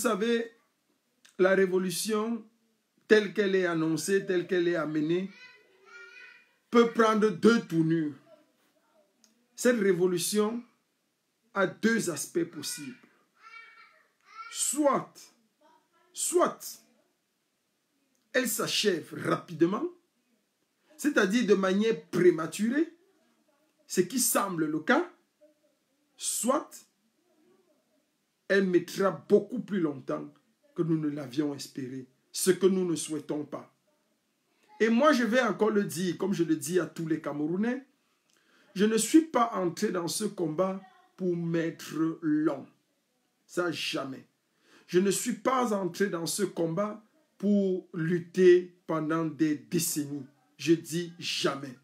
savez, la révolution, telle qu'elle est annoncée, telle qu'elle est amenée, peut prendre deux tournures. Cette révolution a deux aspects possibles. Soit elle s'achève rapidement, c'est-à-dire de manière prématurée, ce qui semble le cas, soit elle mettra beaucoup plus longtemps que nous ne l'avions espéré, ce que nous ne souhaitons pas. Et moi, je vais encore le dire, comme je le dis à tous les Camerounais, je ne suis pas entré dans ce combat pour m'être long. Ça, jamais. Je ne suis pas entré dans ce combat pour lutter pendant des décennies. Je dis jamais.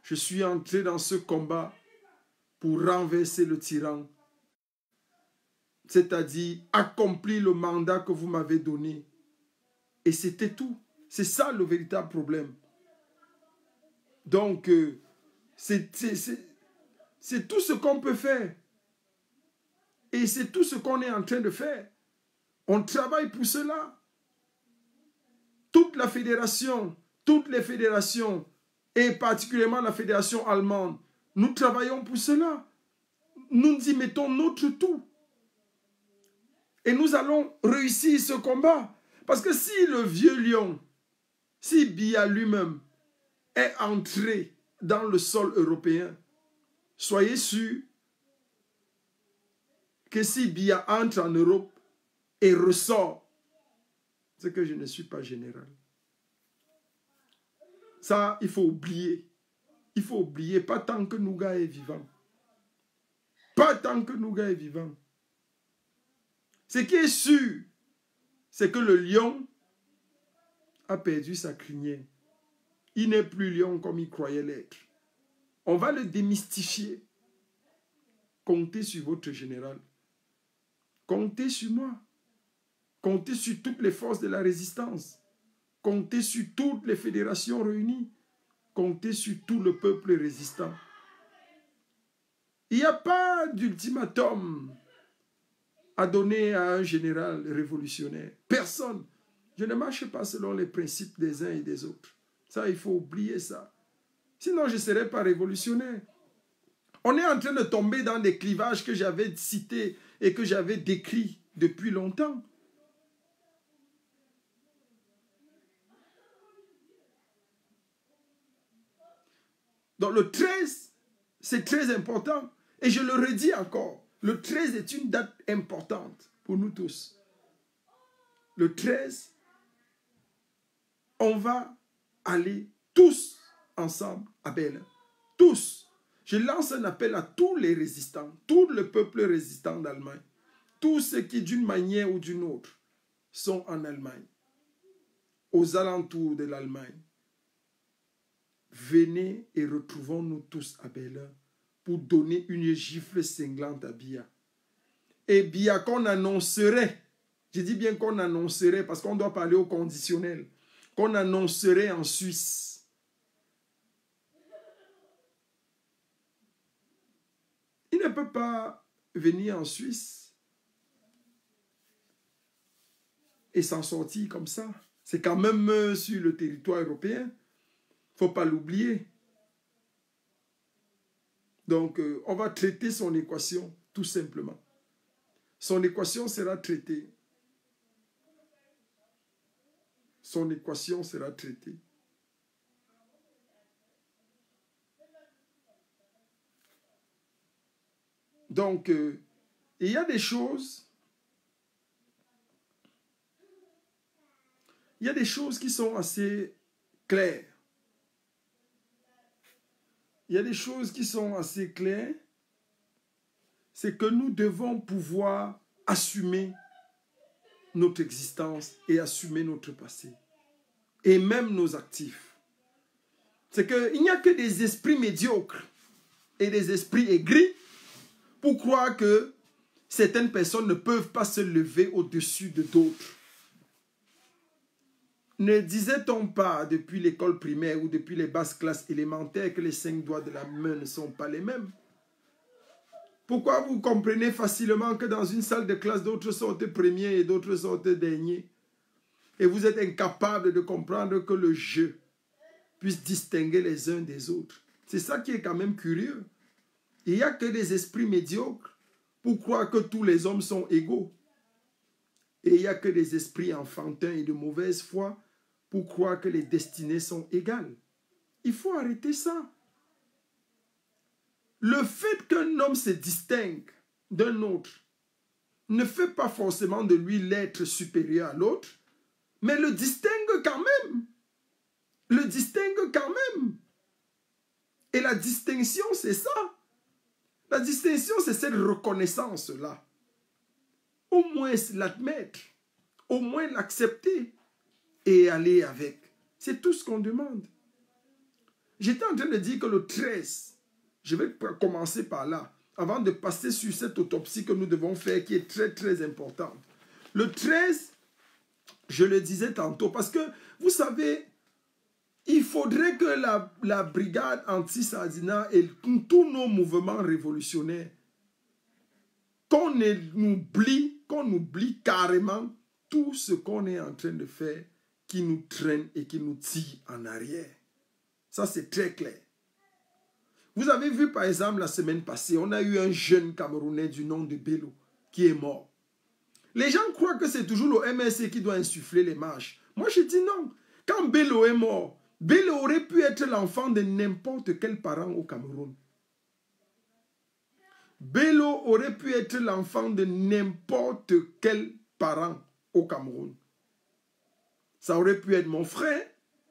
Je suis entré dans ce combat pour renverser le tyran, c'est-à-dire accomplir le mandat que vous m'avez donné. Et c'était tout. C'est ça le véritable problème. Donc, c'est tout ce qu'on peut faire. Et c'est tout ce qu'on est en train de faire. On travaille pour cela. Toute la fédération, toutes les fédérations, et particulièrement la fédération allemande, nous travaillons pour cela. Nous y mettons notre tout. Et nous allons réussir ce combat. Parce que si le vieux lion, si Biya lui-même est entré dans le sol européen, soyez sûr que si Biya entre en Europe et ressort, c'est que je ne suis pas général. Ça, il faut oublier. Il faut oublier, pas tant que Nouga est vivant. Pas tant que Nouga est vivant. Ce qui est sûr, c'est que le lion a perdu sa crinière. Il n'est plus lion comme il croyait l'être. On va le démystifier. Comptez sur votre général. Comptez sur moi. Comptez sur toutes les forces de la résistance. Comptez sur toutes les fédérations réunies. Comptez sur tout le peuple résistant. Il n'y a pas d'ultimatum à donner à un général révolutionnaire. Personne. Je ne marche pas selon les principes des uns et des autres. Ça, il faut oublier ça. Sinon, je ne serais pas révolutionnaire. On est en train de tomber dans des clivages que j'avais cités et que j'avais décrits depuis longtemps. Donc le 13, c'est très important. Et je le redis encore, le 13 est une date importante pour nous tous. Le 13, on va aller tous ensemble à Berlin. Tous. Je lance un appel à tous les résistants, tout le peuple résistant d'Allemagne, tous ceux qui d'une manière ou d'une autre sont en Allemagne, aux alentours de l'Allemagne. Venez et retrouvons-nous tous à Berlin pour donner une gifle cinglante à Biya. Et Biya qu'on annoncerait, je dis bien qu'on annoncerait parce qu'on doit parler au conditionnel, qu'on annoncerait en Suisse. Il ne peut pas venir en Suisse et s'en sortir comme ça. C'est quand même sur le territoire européen. Il ne faut pas l'oublier. Donc, on va traiter son équation, tout simplement. Son équation sera traitée. Son équation sera traitée. Donc, il y a des choses... Il y a des choses qui sont assez claires. Il y a des choses qui sont assez claires. C'est que nous devons pouvoir assumer notre existence et assumer notre passé. Et même nos actifs. C'est qu'il n'y a que des esprits médiocres et des esprits aigris pour croire que certaines personnes ne peuvent pas se lever au-dessus de d'autres. Ne disait-on pas depuis l'école primaire ou depuis les basses classes élémentaires que les 5 doigts de la main ne sont pas les mêmes? Pourquoi vous comprenez facilement que dans une salle de classe, d'autres sortent premiers et d'autres sortent derniers? Et vous êtes incapable de comprendre que le jeu puisse distinguer les uns des autres. C'est ça qui est quand même curieux. Il n'y a que des esprits médiocres pour croire que tous les hommes sont égaux. Et il n'y a que des esprits enfantins et de mauvaise foi pour croire que les destinées sont égales. Il faut arrêter ça. Le fait qu'un homme se distingue d'un autre ne fait pas forcément de lui l'être supérieur à l'autre, mais le distingue quand même. Le distingue quand même. Et la distinction, c'est ça. La distinction, c'est cette reconnaissance-là. Au moins l'admettre, au moins l'accepter et aller avec. C'est tout ce qu'on demande. J'étais en train de dire que le 13, je vais commencer par là, avant de passer sur cette autopsie que nous devons faire, qui est très, très importante. Le 13, je le disais tantôt, parce que, vous savez, il faudrait que la brigade anti-Sardina et tous nos mouvements révolutionnaires, qu'on oublie carrément tout ce qu'on est en train de faire qui nous traîne et qui nous tire en arrière. Ça, c'est très clair. Vous avez vu, par exemple, la semaine passée, on a eu un jeune Camerounais du nom de Bello qui est mort. Les gens croient que c'est toujours le MSC qui doit insuffler les marches. Moi, je dis non. Quand Bello est mort, Bello aurait pu être l'enfant de n'importe quel parent au Cameroun. Bello aurait pu être l'enfant de n'importe quel parent au Cameroun. Ça aurait pu être mon frère,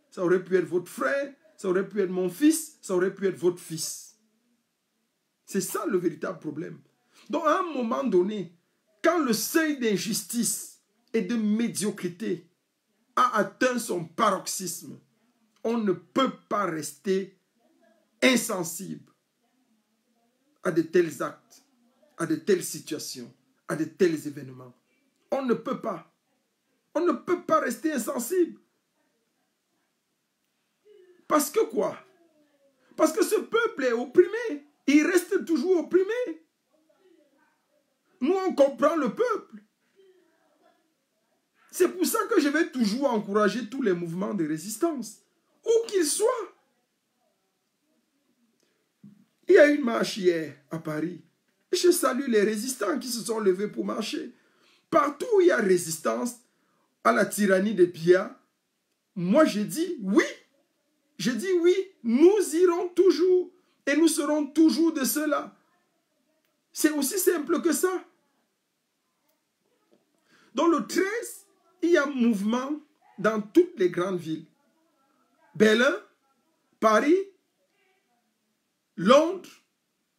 ça aurait pu être votre frère, ça aurait pu être mon fils, ça aurait pu être votre fils. C'est ça le véritable problème. Donc à un moment donné, quand le seuil d'injustice et de médiocrité a atteint son paroxysme, on ne peut pas rester insensible à de tels actes, à de telles situations, à de tels événements. On ne peut pas. On ne peut pas rester insensible. Parce que quoi? Parce que ce peuple est opprimé. Il reste toujours opprimé. Nous, on comprend le peuple. C'est pour ça que je vais toujours encourager tous les mouvements de résistance, où qu'ils soient. Il y a une marche hier à Paris. Je salue les résistants qui se sont levés pour marcher. Partout où il y a résistance à la tyrannie de Biya, moi je dis oui. Je dis oui, nous irons toujours et nous serons toujours de ceux-là. C'est aussi simple que ça. Dans le 13, il y a mouvement dans toutes les grandes villes. Berlin, Paris, Londres,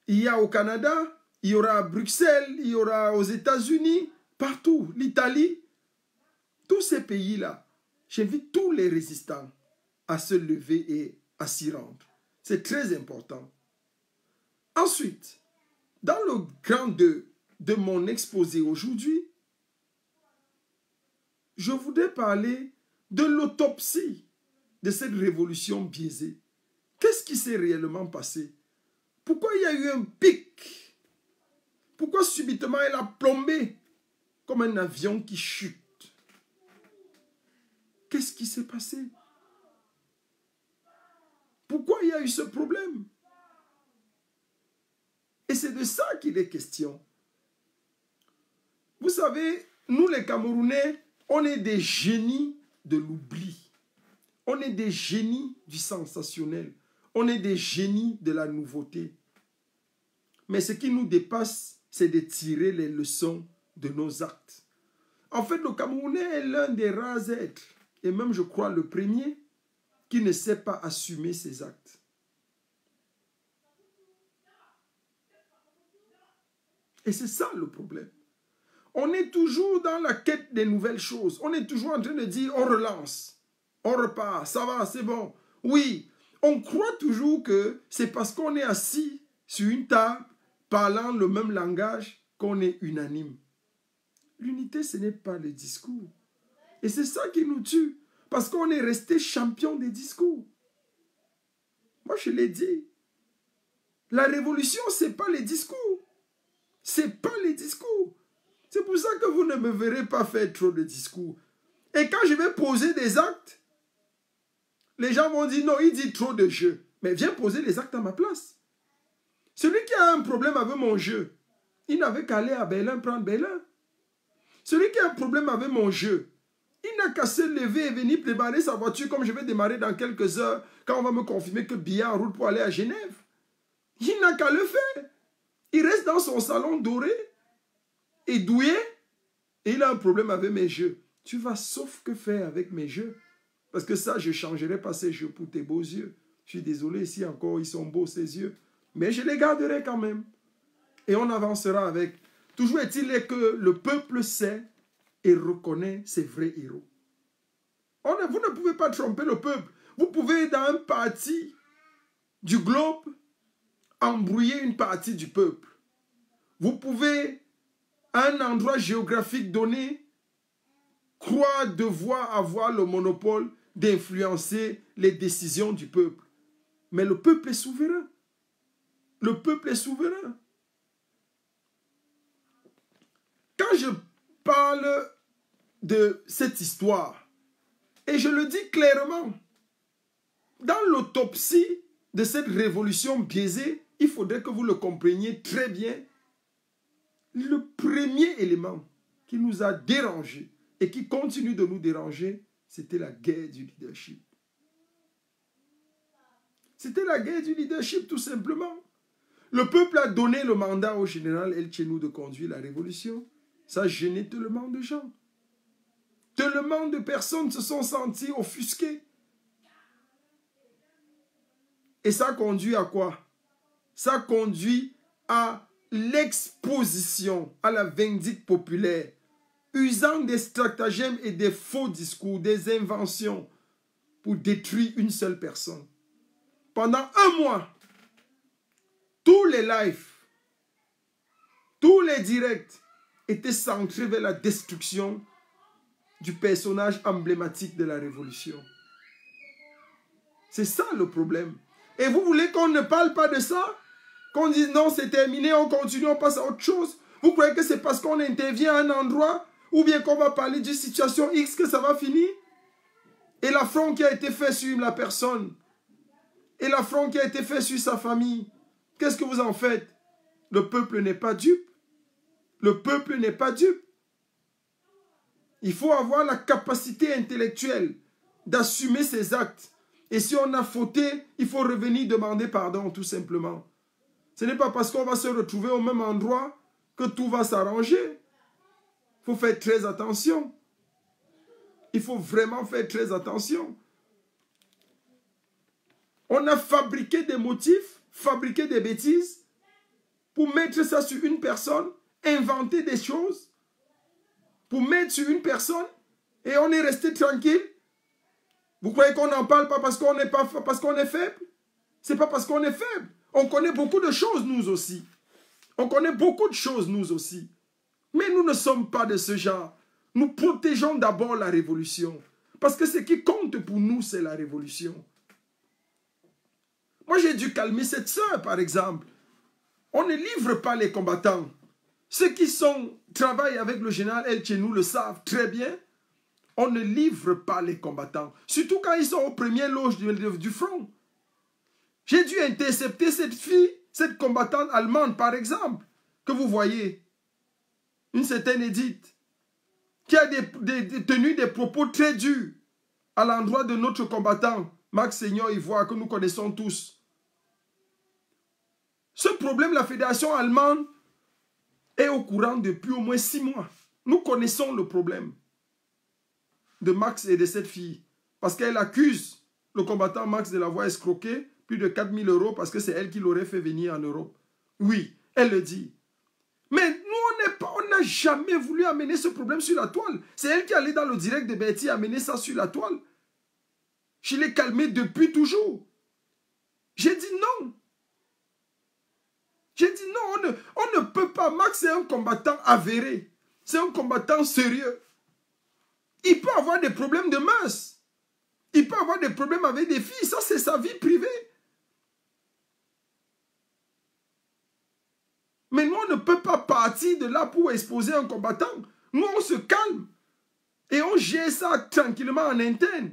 il y a au Canada, il y aura à Bruxelles, il y aura aux États-Unis, partout, l'Italie. Tous ces pays-là, j'invite tous les résistants à se lever et à s'y rendre. C'est très important. Ensuite, dans le grand 2 de mon exposé aujourd'hui, je voudrais parler de l'autopsie de cette révolution biaisée. Qu'est-ce qui s'est réellement passé? Pourquoi il y a eu un pic? Pourquoi subitement elle a plombé comme un avion qui chute? Qu'est-ce qui s'est passé? Pourquoi il y a eu ce problème? Et c'est de ça qu'il est question. Vous savez, nous les Camerounais, on est des génies de l'oubli. On est des génies du sensationnel. On est des génies de la nouveauté. Mais ce qui nous dépasse, c'est de tirer les leçons de nos actes. En fait, le Camerounais est l'un des rares êtres, et même je crois le premier, qui ne sait pas assumer ses actes. Et c'est ça le problème. On est toujours dans la quête des nouvelles choses. On est toujours en train de dire, on relance, on repart, ça va, c'est bon. Oui, on croit toujours que c'est parce qu'on est assis sur une table, parlant le même langage, qu'on est unanime. L'unité, ce n'est pas le discours. Et c'est ça qui nous tue. Parce qu'on est resté champion des discours. Moi, je l'ai dit. La révolution, ce n'est pas les discours. Ce n'est pas les discours. C'est pour ça que vous ne me verrez pas faire trop de discours. Et quand je vais poser des actes, les gens vont dire non, il dit trop de jeux. Mais viens poser les actes à ma place. Celui qui a un problème avec mon jeu, il n'avait qu'à aller à Berlin prendre Berlin. Celui qui a un problème avec mon jeu, il n'a qu'à se lever et venir démarrer sa voiture comme je vais démarrer dans quelques heures quand on va me confirmer que Bia en route pour aller à Genève. Il n'a qu'à le faire. Il reste dans son salon doré et douillet et il a un problème avec mes jeux. Tu vas sauf que faire avec mes jeux. Parce que ça, je ne changerai pas ces jeux pour tes beaux yeux. Je suis désolé, ici encore, ils sont beaux ces yeux. Mais je les garderai quand même. Et on avancera avec. Toujours est-il que le peuple sait et reconnaît ses vrais héros. Vous ne pouvez pas tromper le peuple. Vous pouvez, dans un parti du globe, embrouiller une partie du peuple. Vous pouvez, à un endroit géographique donné, croire devoir avoir le monopole d'influencer les décisions du peuple. Mais le peuple est souverain. Le peuple est souverain. Quand je parle de cette histoire, et je le dis clairement, dans l'autopsie de cette révolution biaisée, il faudrait que vous le compreniez très bien. Le premier élément qui nous a dérangés et qui continue de nous déranger, c'était la guerre du leadership. C'était la guerre du leadership, tout simplement. Le peuple a donné le mandat au général El Tchenou de conduire la révolution. Ça a gêné tellement de gens. Tellement de personnes se sont senties offusquées. Et ça conduit à quoi? Ça conduit à l'exposition, à la vindicte populaire, usant des stratagèmes et des faux discours, des inventions pour détruire une seule personne. Pendant un mois, tous les lives, tous les directs étaient centrés vers la destruction du personnage emblématique de la révolution. C'est ça le problème. Et vous voulez qu'on ne parle pas de ça? Qu'on dise non, c'est terminé, on continue, on passe à autre chose? Vous croyez que c'est parce qu'on intervient à un endroit ou bien qu'on va parler d'une situation X que ça va finir? Et l'affront qui a été fait sur la personne, et l'affront qui a été fait sur sa famille, qu'est-ce que vous en faites? Le peuple n'est pas dupe. Le peuple n'est pas dupe. Il faut avoir la capacité intellectuelle d'assumer ses actes. Et si on a fauté, il faut revenir demander pardon, tout simplement. Ce n'est pas parce qu'on va se retrouver au même endroit que tout va s'arranger. Il faut faire très attention. Il faut vraiment faire très attention. On a fabriqué des motifs, fabriqué des bêtises pour mettre ça sur une personne, inventer des choses pour mettre sur une personne et on est resté tranquille. Vous croyez qu'on n'en parle pas parce qu'on n'est pas parce qu'on est faible? C'est pas parce qu'on est faible. On connaît beaucoup de choses nous aussi. On connaît beaucoup de choses nous aussi. Mais nous ne sommes pas de ce genre. Nous protégeons d'abord la révolution. Parce que ce qui compte pour nous, c'est la révolution. Moi, j'ai dû calmer cette sœur, par exemple. On ne livre pas les combattants. Ceux qui travaillent avec le général El Tchenou le savent très bien. On ne livre pas les combattants. Surtout quand ils sont aux premières loges du front. J'ai dû intercepter cette fille, cette combattante allemande, par exemple, que vous voyez. Une certaine Edith, qui a tenu des propos très durs à l'endroit de notre combattant, Max Seigneur Ivoire, que nous connaissons tous. Ce problème, la fédération allemande est au courant depuis au moins 6 mois. Nous connaissons le problème de Max et de cette fille. Parce qu'elle accuse le combattant Max de l'avoir escroqué plus de 4 000 € parce que c'est elle qui l'aurait fait venir en Europe. Oui, elle le dit. Mais nous, on n'a jamais voulu amener ce problème sur la toile. C'est elle qui est allée dans le direct de Betty amener ça sur la toile. Je l'ai calmé depuis toujours. J'ai dit non. J'ai dit non, on ne peut pas. Max est un combattant avéré. C'est un combattant sérieux. Il peut avoir des problèmes de mœurs. Il peut avoir des problèmes avec des filles. Ça, c'est sa vie privée. Mais nous, on ne peut pas partir de là pour exposer un combattant. Nous, on se calme. Et on gère ça tranquillement en interne.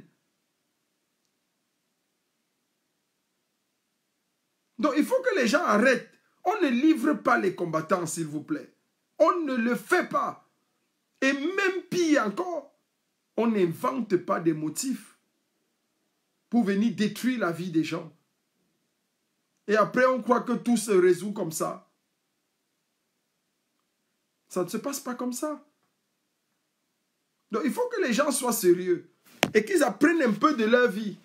Donc, il faut que les gens arrêtent. On ne livre pas les combattants, s'il vous plaît. On ne le fait pas. Et même pire encore, on n'invente pas des motifs pour venir détruire la vie des gens. Et après, on croit que tout se résout comme ça. Ça ne se passe pas comme ça. Donc, il faut que les gens soient sérieux et qu'ils apprennent un peu de leur vie.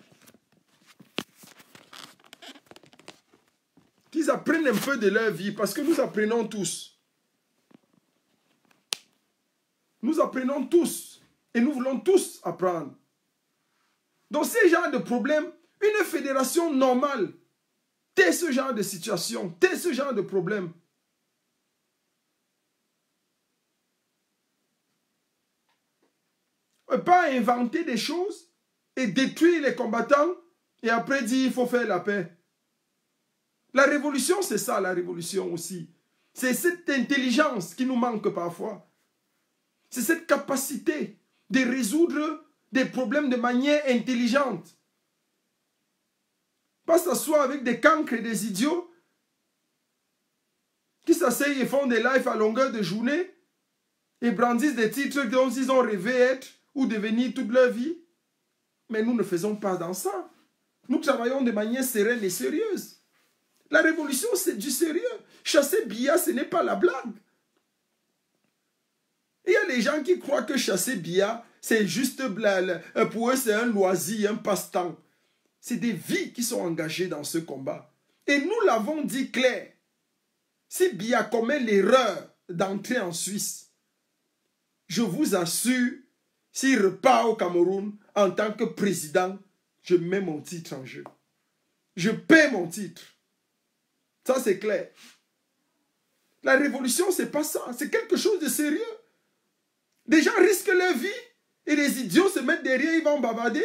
Qu'ils apprennent un peu de leur vie parce que nous apprenons tous. Nous apprenons tous et nous voulons tous apprendre. Donc, ces genres de problèmes, une fédération normale, tait ce genre de situation, tait ce genre de problème. Pas inventer des choses et détruire les combattants et après dire il faut faire la paix. La révolution, c'est ça, la révolution aussi. C'est cette intelligence qui nous manque parfois. C'est cette capacité de résoudre des problèmes de manière intelligente. Pas s'asseoir avec des cancres et des idiots qui s'asseyent et font des lives à longueur de journée et brandissent des titres dont ils ont rêvé être ou devenir toute leur vie. Mais nous ne faisons pas dans ça. Nous travaillons de manière sereine et sérieuse. La révolution, c'est du sérieux. Chasser Biya, ce n'est pas la blague. Il y a des gens qui croient que chasser Biya, c'est juste pour eux, c'est un loisir, un passe-temps. C'est des vies qui sont engagées dans ce combat. Et nous l'avons dit clair. Si Biya commet l'erreur d'entrer en Suisse, je vous assure, s'il repart au Cameroun en tant que président, je mets mon titre en jeu. Je paie mon titre. Ça, c'est clair. La révolution, c'est pas ça. C'est quelque chose de sérieux. Des gens risquent leur vie et les idiots se mettent derrière, ils vont bavarder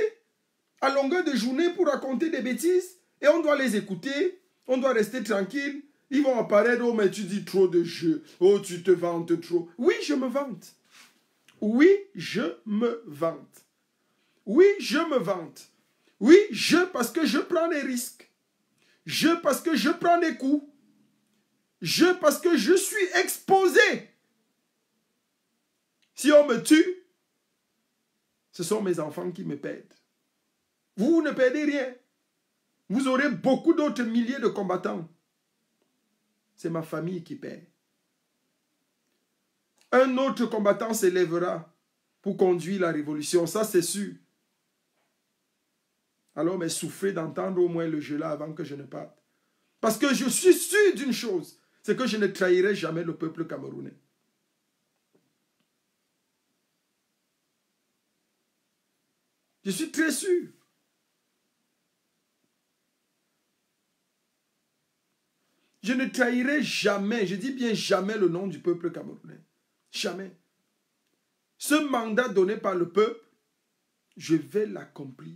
à longueur de journée pour raconter des bêtises et on doit les écouter, on doit rester tranquille. Ils vont apparaître, oh mais tu dis trop de jeux, oh tu te vantes trop. Oui, je me vante. Oui, je me vante. Oui, je me vante. Oui, parce que je prends des risques. Parce que je prends des coups. Parce que je suis exposé. Si on me tue, ce sont mes enfants qui me perdent. Vous ne perdez rien. Vous aurez beaucoup d'autres milliers de combattants. C'est ma famille qui perd. Un autre combattant s'élèvera pour conduire la révolution, ça c'est sûr. Alors, mais souffrez d'entendre au moins le jeu là avant que je ne parte. Parce que je suis sûr d'une chose, c'est que je ne trahirai jamais le peuple camerounais. Je suis très sûr. Je ne trahirai jamais, je dis bien jamais le nom du peuple camerounais. Jamais. Ce mandat donné par le peuple, je vais l'accomplir.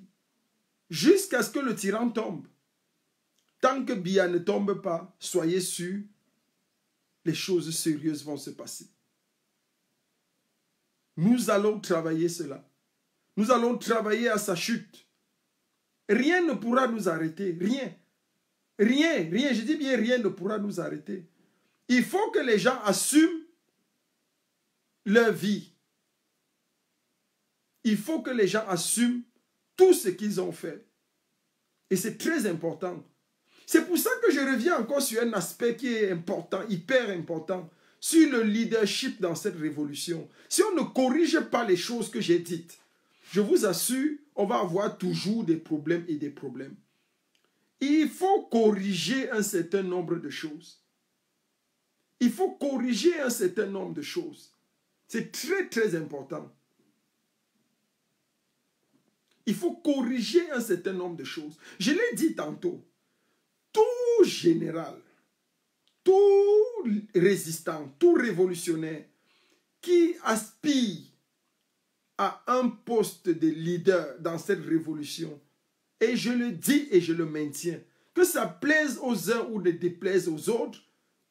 Jusqu'à ce que le tyran tombe. Tant que Biya ne tombe pas, soyez sûrs, les choses sérieuses vont se passer. Nous allons travailler cela. Nous allons travailler à sa chute. Rien ne pourra nous arrêter. Rien. Rien, rien. Je dis bien rien ne pourra nous arrêter. Il faut que les gens assument leur vie. Il faut que les gens assument tout ce qu'ils ont fait. Et c'est très important. C'est pour ça que je reviens encore sur un aspect qui est important, hyper important, sur le leadership dans cette révolution. Si on ne corrige pas les choses que j'ai dites, je vous assure, on va avoir toujours des problèmes et des problèmes. Il faut corriger un certain nombre de choses. Il faut corriger un certain nombre de choses. C'est très, très important. Il faut corriger un certain nombre de choses. Je l'ai dit tantôt. Tout général, tout résistant, tout révolutionnaire qui aspire à un poste de leader dans cette révolution, et je le dis et je le maintiens, que ça plaise aux uns ou ne déplaise aux autres,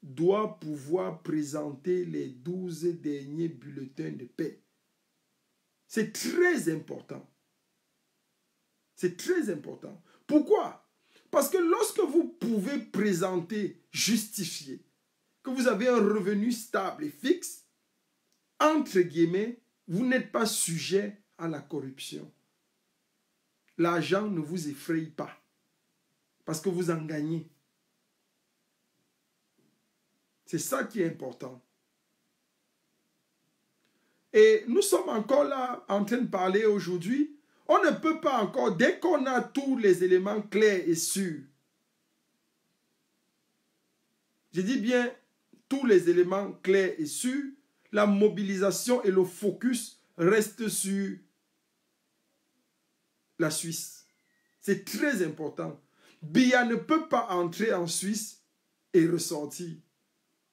doit pouvoir présenter les 12 derniers bulletins de paix. C'est très important. C'est très important. Pourquoi? Parce que lorsque vous pouvez présenter, justifier que vous avez un revenu stable et fixe, entre guillemets, vous n'êtes pas sujet à la corruption. L'argent ne vous effraie pas parce que vous en gagnez. C'est ça qui est important. Et nous sommes encore là en train de parler aujourd'hui. On ne peut pas encore, dès qu'on a tous les éléments clairs et sûrs, je dis bien tous les éléments clairs et sûrs, la mobilisation et le focus restent sur la Suisse. C'est très important. Biya ne peut pas entrer en Suisse et ressortir.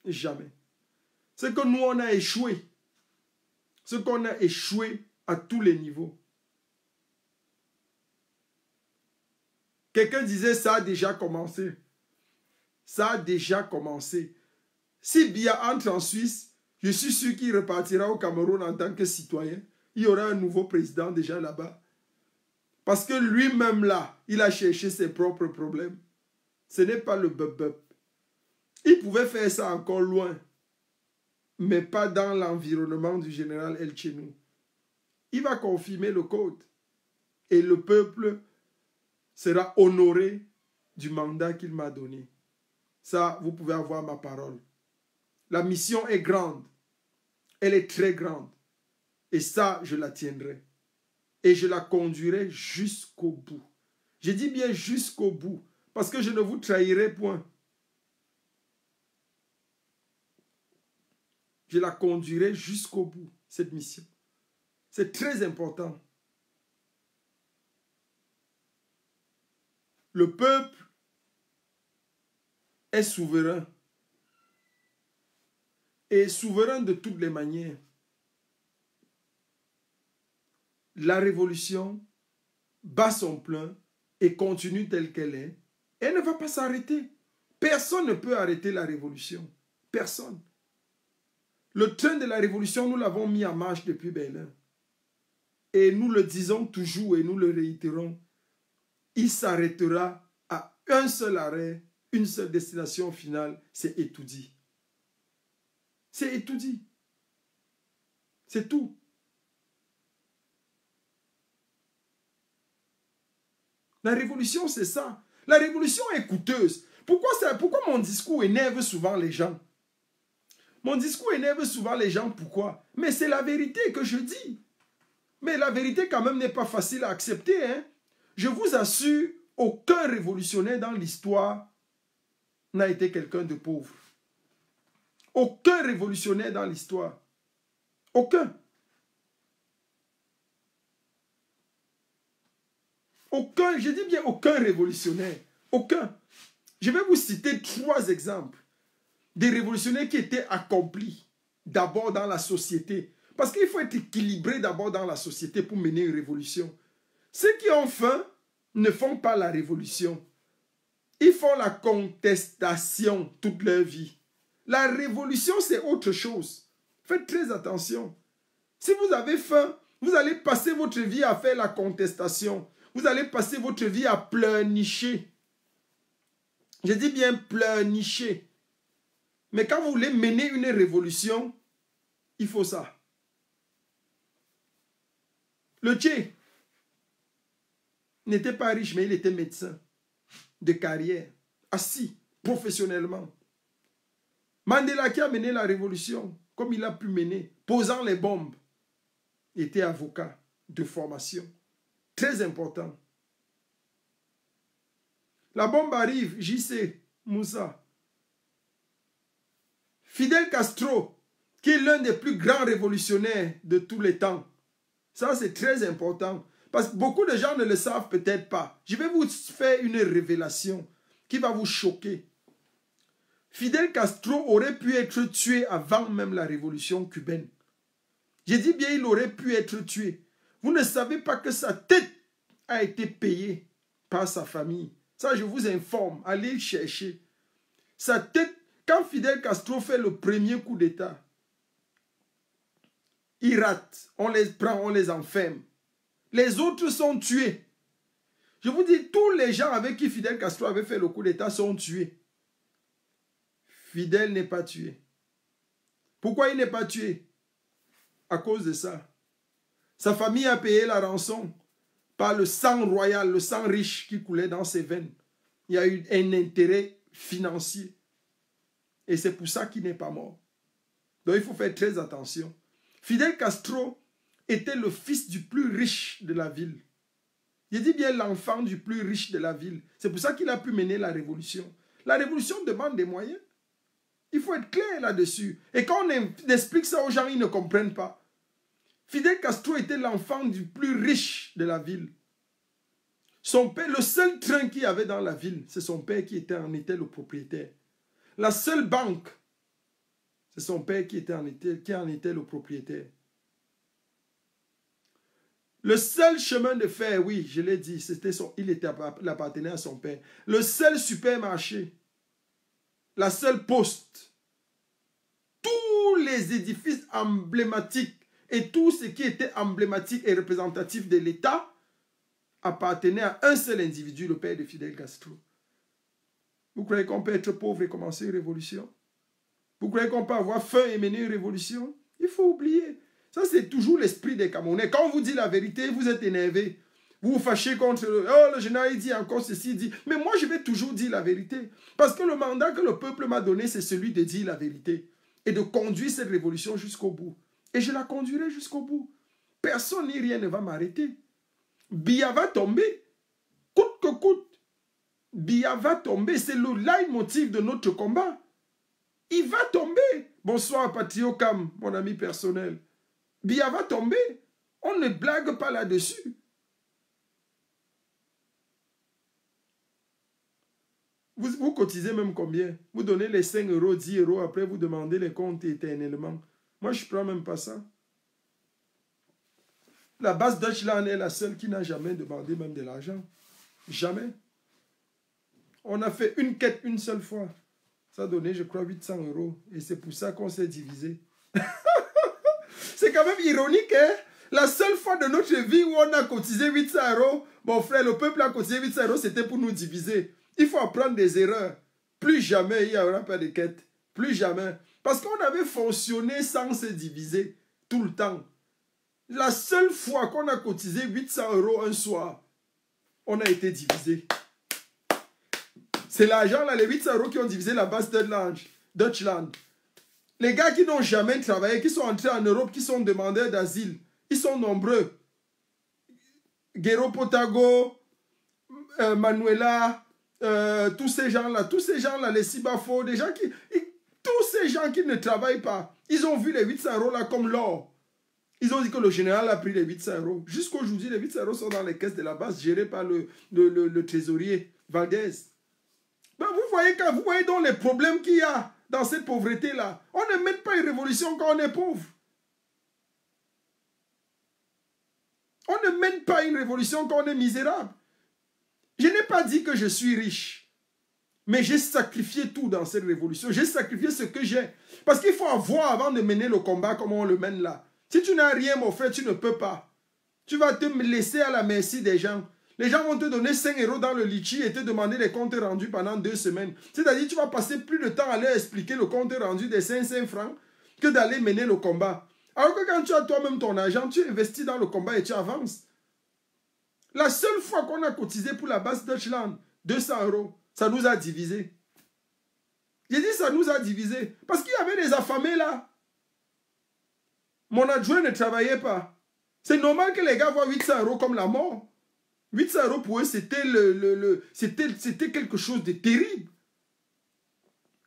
Jamais. C'est que nous, on a échoué. Ce qu'on a échoué à tous les niveaux. Quelqu'un disait, ça a déjà commencé. Ça a déjà commencé. Si Biya entre en Suisse, je suis sûr qu'il repartira au Cameroun en tant que citoyen. Il y aura un nouveau président déjà là-bas. Parce que lui-même là, il a cherché ses propres problèmes. Ce n'est pas le bub-bub. Il pouvait faire ça encore loin, mais pas dans l'environnement du général El Chenou. Il va confirmer le code et le peuple sera honoré du mandat qu'il m'a donné. Ça, vous pouvez avoir ma parole. La mission est grande. Elle est très grande. Et ça, je la tiendrai. Et je la conduirai jusqu'au bout. Je dis bien jusqu'au bout, parce que je ne vous trahirai point. Je la conduirai jusqu'au bout, cette mission. C'est très important. Le peuple est souverain. Et souverain de toutes les manières. La révolution bat son plein et continue telle qu'elle est. Elle ne va pas s'arrêter. Personne ne peut arrêter la révolution. Personne. Le train de la révolution, nous l'avons mis en marche depuis Berlin. Et nous le disons toujours et nous le réitérons. Il s'arrêtera à un seul arrêt, une seule destination finale, c'est Etoudi. C'est Etoudi. C'est tout. La révolution, c'est ça. La révolution est coûteuse. Pourquoi mon discours énerve souvent les gens? Mon discours énerve souvent les gens. Pourquoi? Mais c'est la vérité que je dis. Mais la vérité quand même n'est pas facile à accepter. Hein? Je vous assure, aucun révolutionnaire dans l'histoire n'a été quelqu'un de pauvre. Aucun révolutionnaire dans l'histoire. Aucun. Aucun, je dis bien aucun révolutionnaire. Aucun. Je vais vous citer 3 exemples des révolutionnaires qui étaient accomplis d'abord dans la société. Parce qu'il faut être équilibré d'abord dans la société pour mener une révolution. Ceux qui ont faim ne font pas la révolution. Ils font la contestation toute leur vie. La révolution, c'est autre chose. Faites très attention. Si vous avez faim, vous allez passer votre vie à faire la contestation. Vous allez passer votre vie à pleurnicher. Je dis bien pleurnicher. Mais quand vous voulez mener une révolution, il faut ça. Le Tché n'était pas riche, mais il était médecin de carrière, assis professionnellement. Mandela qui a mené la révolution, comme il a pu mener, posant les bombes, était avocat de formation. Très important. La bombe arrive, JC, Moussa. Fidel Castro, qui est l'un des plus grands révolutionnaires de tous les temps. Ça, c'est très important. Parce que beaucoup de gens ne le savent peut-être pas. Je vais vous faire une révélation qui va vous choquer. Fidel Castro aurait pu être tué avant même la révolution cubaine. J'ai dit bien, il aurait pu être tué. Vous ne savez pas que sa tête a été payée par sa famille. Ça, je vous informe. Allez chercher. Sa tête, Quand Fidel Castro fait le premier coup d'État, ils ratent, on les prend, on les enferme. Les autres sont tués. Je vous dis, tous les gens avec qui Fidel Castro avait fait le coup d'État sont tués. Fidel n'est pas tué. Pourquoi il n'est pas tué? À cause de ça. Sa famille a payé la rançon par le sang royal, le sang riche qui coulait dans ses veines. Il y a eu un intérêt financier. Et c'est pour ça qu'il n'est pas mort. Donc il faut faire très attention. Fidel Castro était le fils du plus riche de la ville. Je dis bien l'enfant du plus riche de la ville. C'est pour ça qu'il a pu mener la révolution. La révolution demande des moyens. Il faut être clair là-dessus. Et quand on explique ça aux gens, ils ne comprennent pas. Fidel Castro était l'enfant du plus riche de la ville. Son père, le seul train qu'il y avait dans la ville, c'est son père qui en était le propriétaire. La seule banque, c'est son père qui en était le propriétaire. Le seul chemin de fer, oui, je l'ai dit, il appartenait à son père. Le seul supermarché, la seule poste, tous les édifices emblématiques et tout ce qui était emblématique et représentatif de l'État appartenait à un seul individu, le père de Fidel Castro. Vous croyez qu'on peut être pauvre et commencer une révolution? Vous croyez qu'on peut avoir faim et mener une révolution? Il faut oublier. Ça, c'est toujours l'esprit des Camerounais. Quand on vous dit la vérité, vous êtes énervé. Vous vous fâchez contre le général, il dit encore ceci, il dit. Mais moi, je vais toujours dire la vérité. Parce que le mandat que le peuple m'a donné, c'est celui de dire la vérité. Et de conduire cette révolution jusqu'au bout. Et je la conduirai jusqu'au bout. Personne ni rien ne va m'arrêter. Biya va tomber. Coûte que coûte. Biya va tomber. C'est le leitmotiv de notre combat. Il va tomber. Bonsoir, Patriocam, mon ami personnel. Biya va tomber. On ne blague pas là-dessus. Vous cotisez même combien? Vous donnez les 5 euros, 10 euros, après vous demandez les comptes éternellement. Moi, je ne prends même pas ça. La base Deutschland est la seule qui n'a jamais demandé même de l'argent. Jamais. On a fait une quête une seule fois. Ça a donné, je crois, 800 euros. Et c'est pour ça qu'on s'est divisé. C'est quand même ironique, hein? La seule fois de notre vie où on a cotisé 800 euros, mon frère, le peuple a cotisé 800 euros, c'était pour nous diviser. Il faut apprendre des erreurs. Plus jamais il n'y aura pas de quête. Plus jamais. Parce qu'on avait fonctionné sans se diviser tout le temps. La seule fois qu'on a cotisé 800 euros un soir, on a été divisé. C'est l'argent, là, les 800 euros qui ont divisé la base Deutschland. Les gars qui n'ont jamais travaillé, qui sont entrés en Europe, qui sont demandeurs d'asile, ils sont nombreux. Guero Potago, Manuela, tous ces gens-là, les Sibafo, des gens tous ces gens qui ne travaillent pas, ils ont vu les 800 euros là comme l'or. Ils ont dit que le général a pris les 800 euros. Jusqu'aujourd'hui, les 800 euros sont dans les caisses de la base gérées par le trésorier Valdez. Ben, vous voyez donc les problèmes qu'il y a dans cette pauvreté-là. On ne mène pas une révolution quand on est pauvre. On ne mène pas une révolution quand on est misérable. Je n'ai pas dit que je suis riche. Mais j'ai sacrifié tout dans cette révolution. J'ai sacrifié ce que j'ai. Parce qu'il faut avoir avant de mener le combat comme on le mène là. Si tu n'as rien, mon frère, tu ne peux pas. Tu vas te laisser à la merci des gens. Les gens vont te donner 5 euros dans le litchi et te demander les comptes rendus pendant 2 semaines. C'est-à-dire tu vas passer plus de temps à leur expliquer le compte rendu des 500 francs que d'aller mener le combat. Alors que quand tu as toi-même ton argent, tu investis dans le combat et tu avances. La seule fois qu'on a cotisé pour la base Deutschland, 200 euros, ça nous a divisés. J'ai dit ça nous a divisés. Parce qu'il y avait des affamés là. Mon adjoint ne travaillait pas. C'est normal que les gars voient 800 euros comme la mort. 800 euros pour eux, c'était quelque chose de terrible.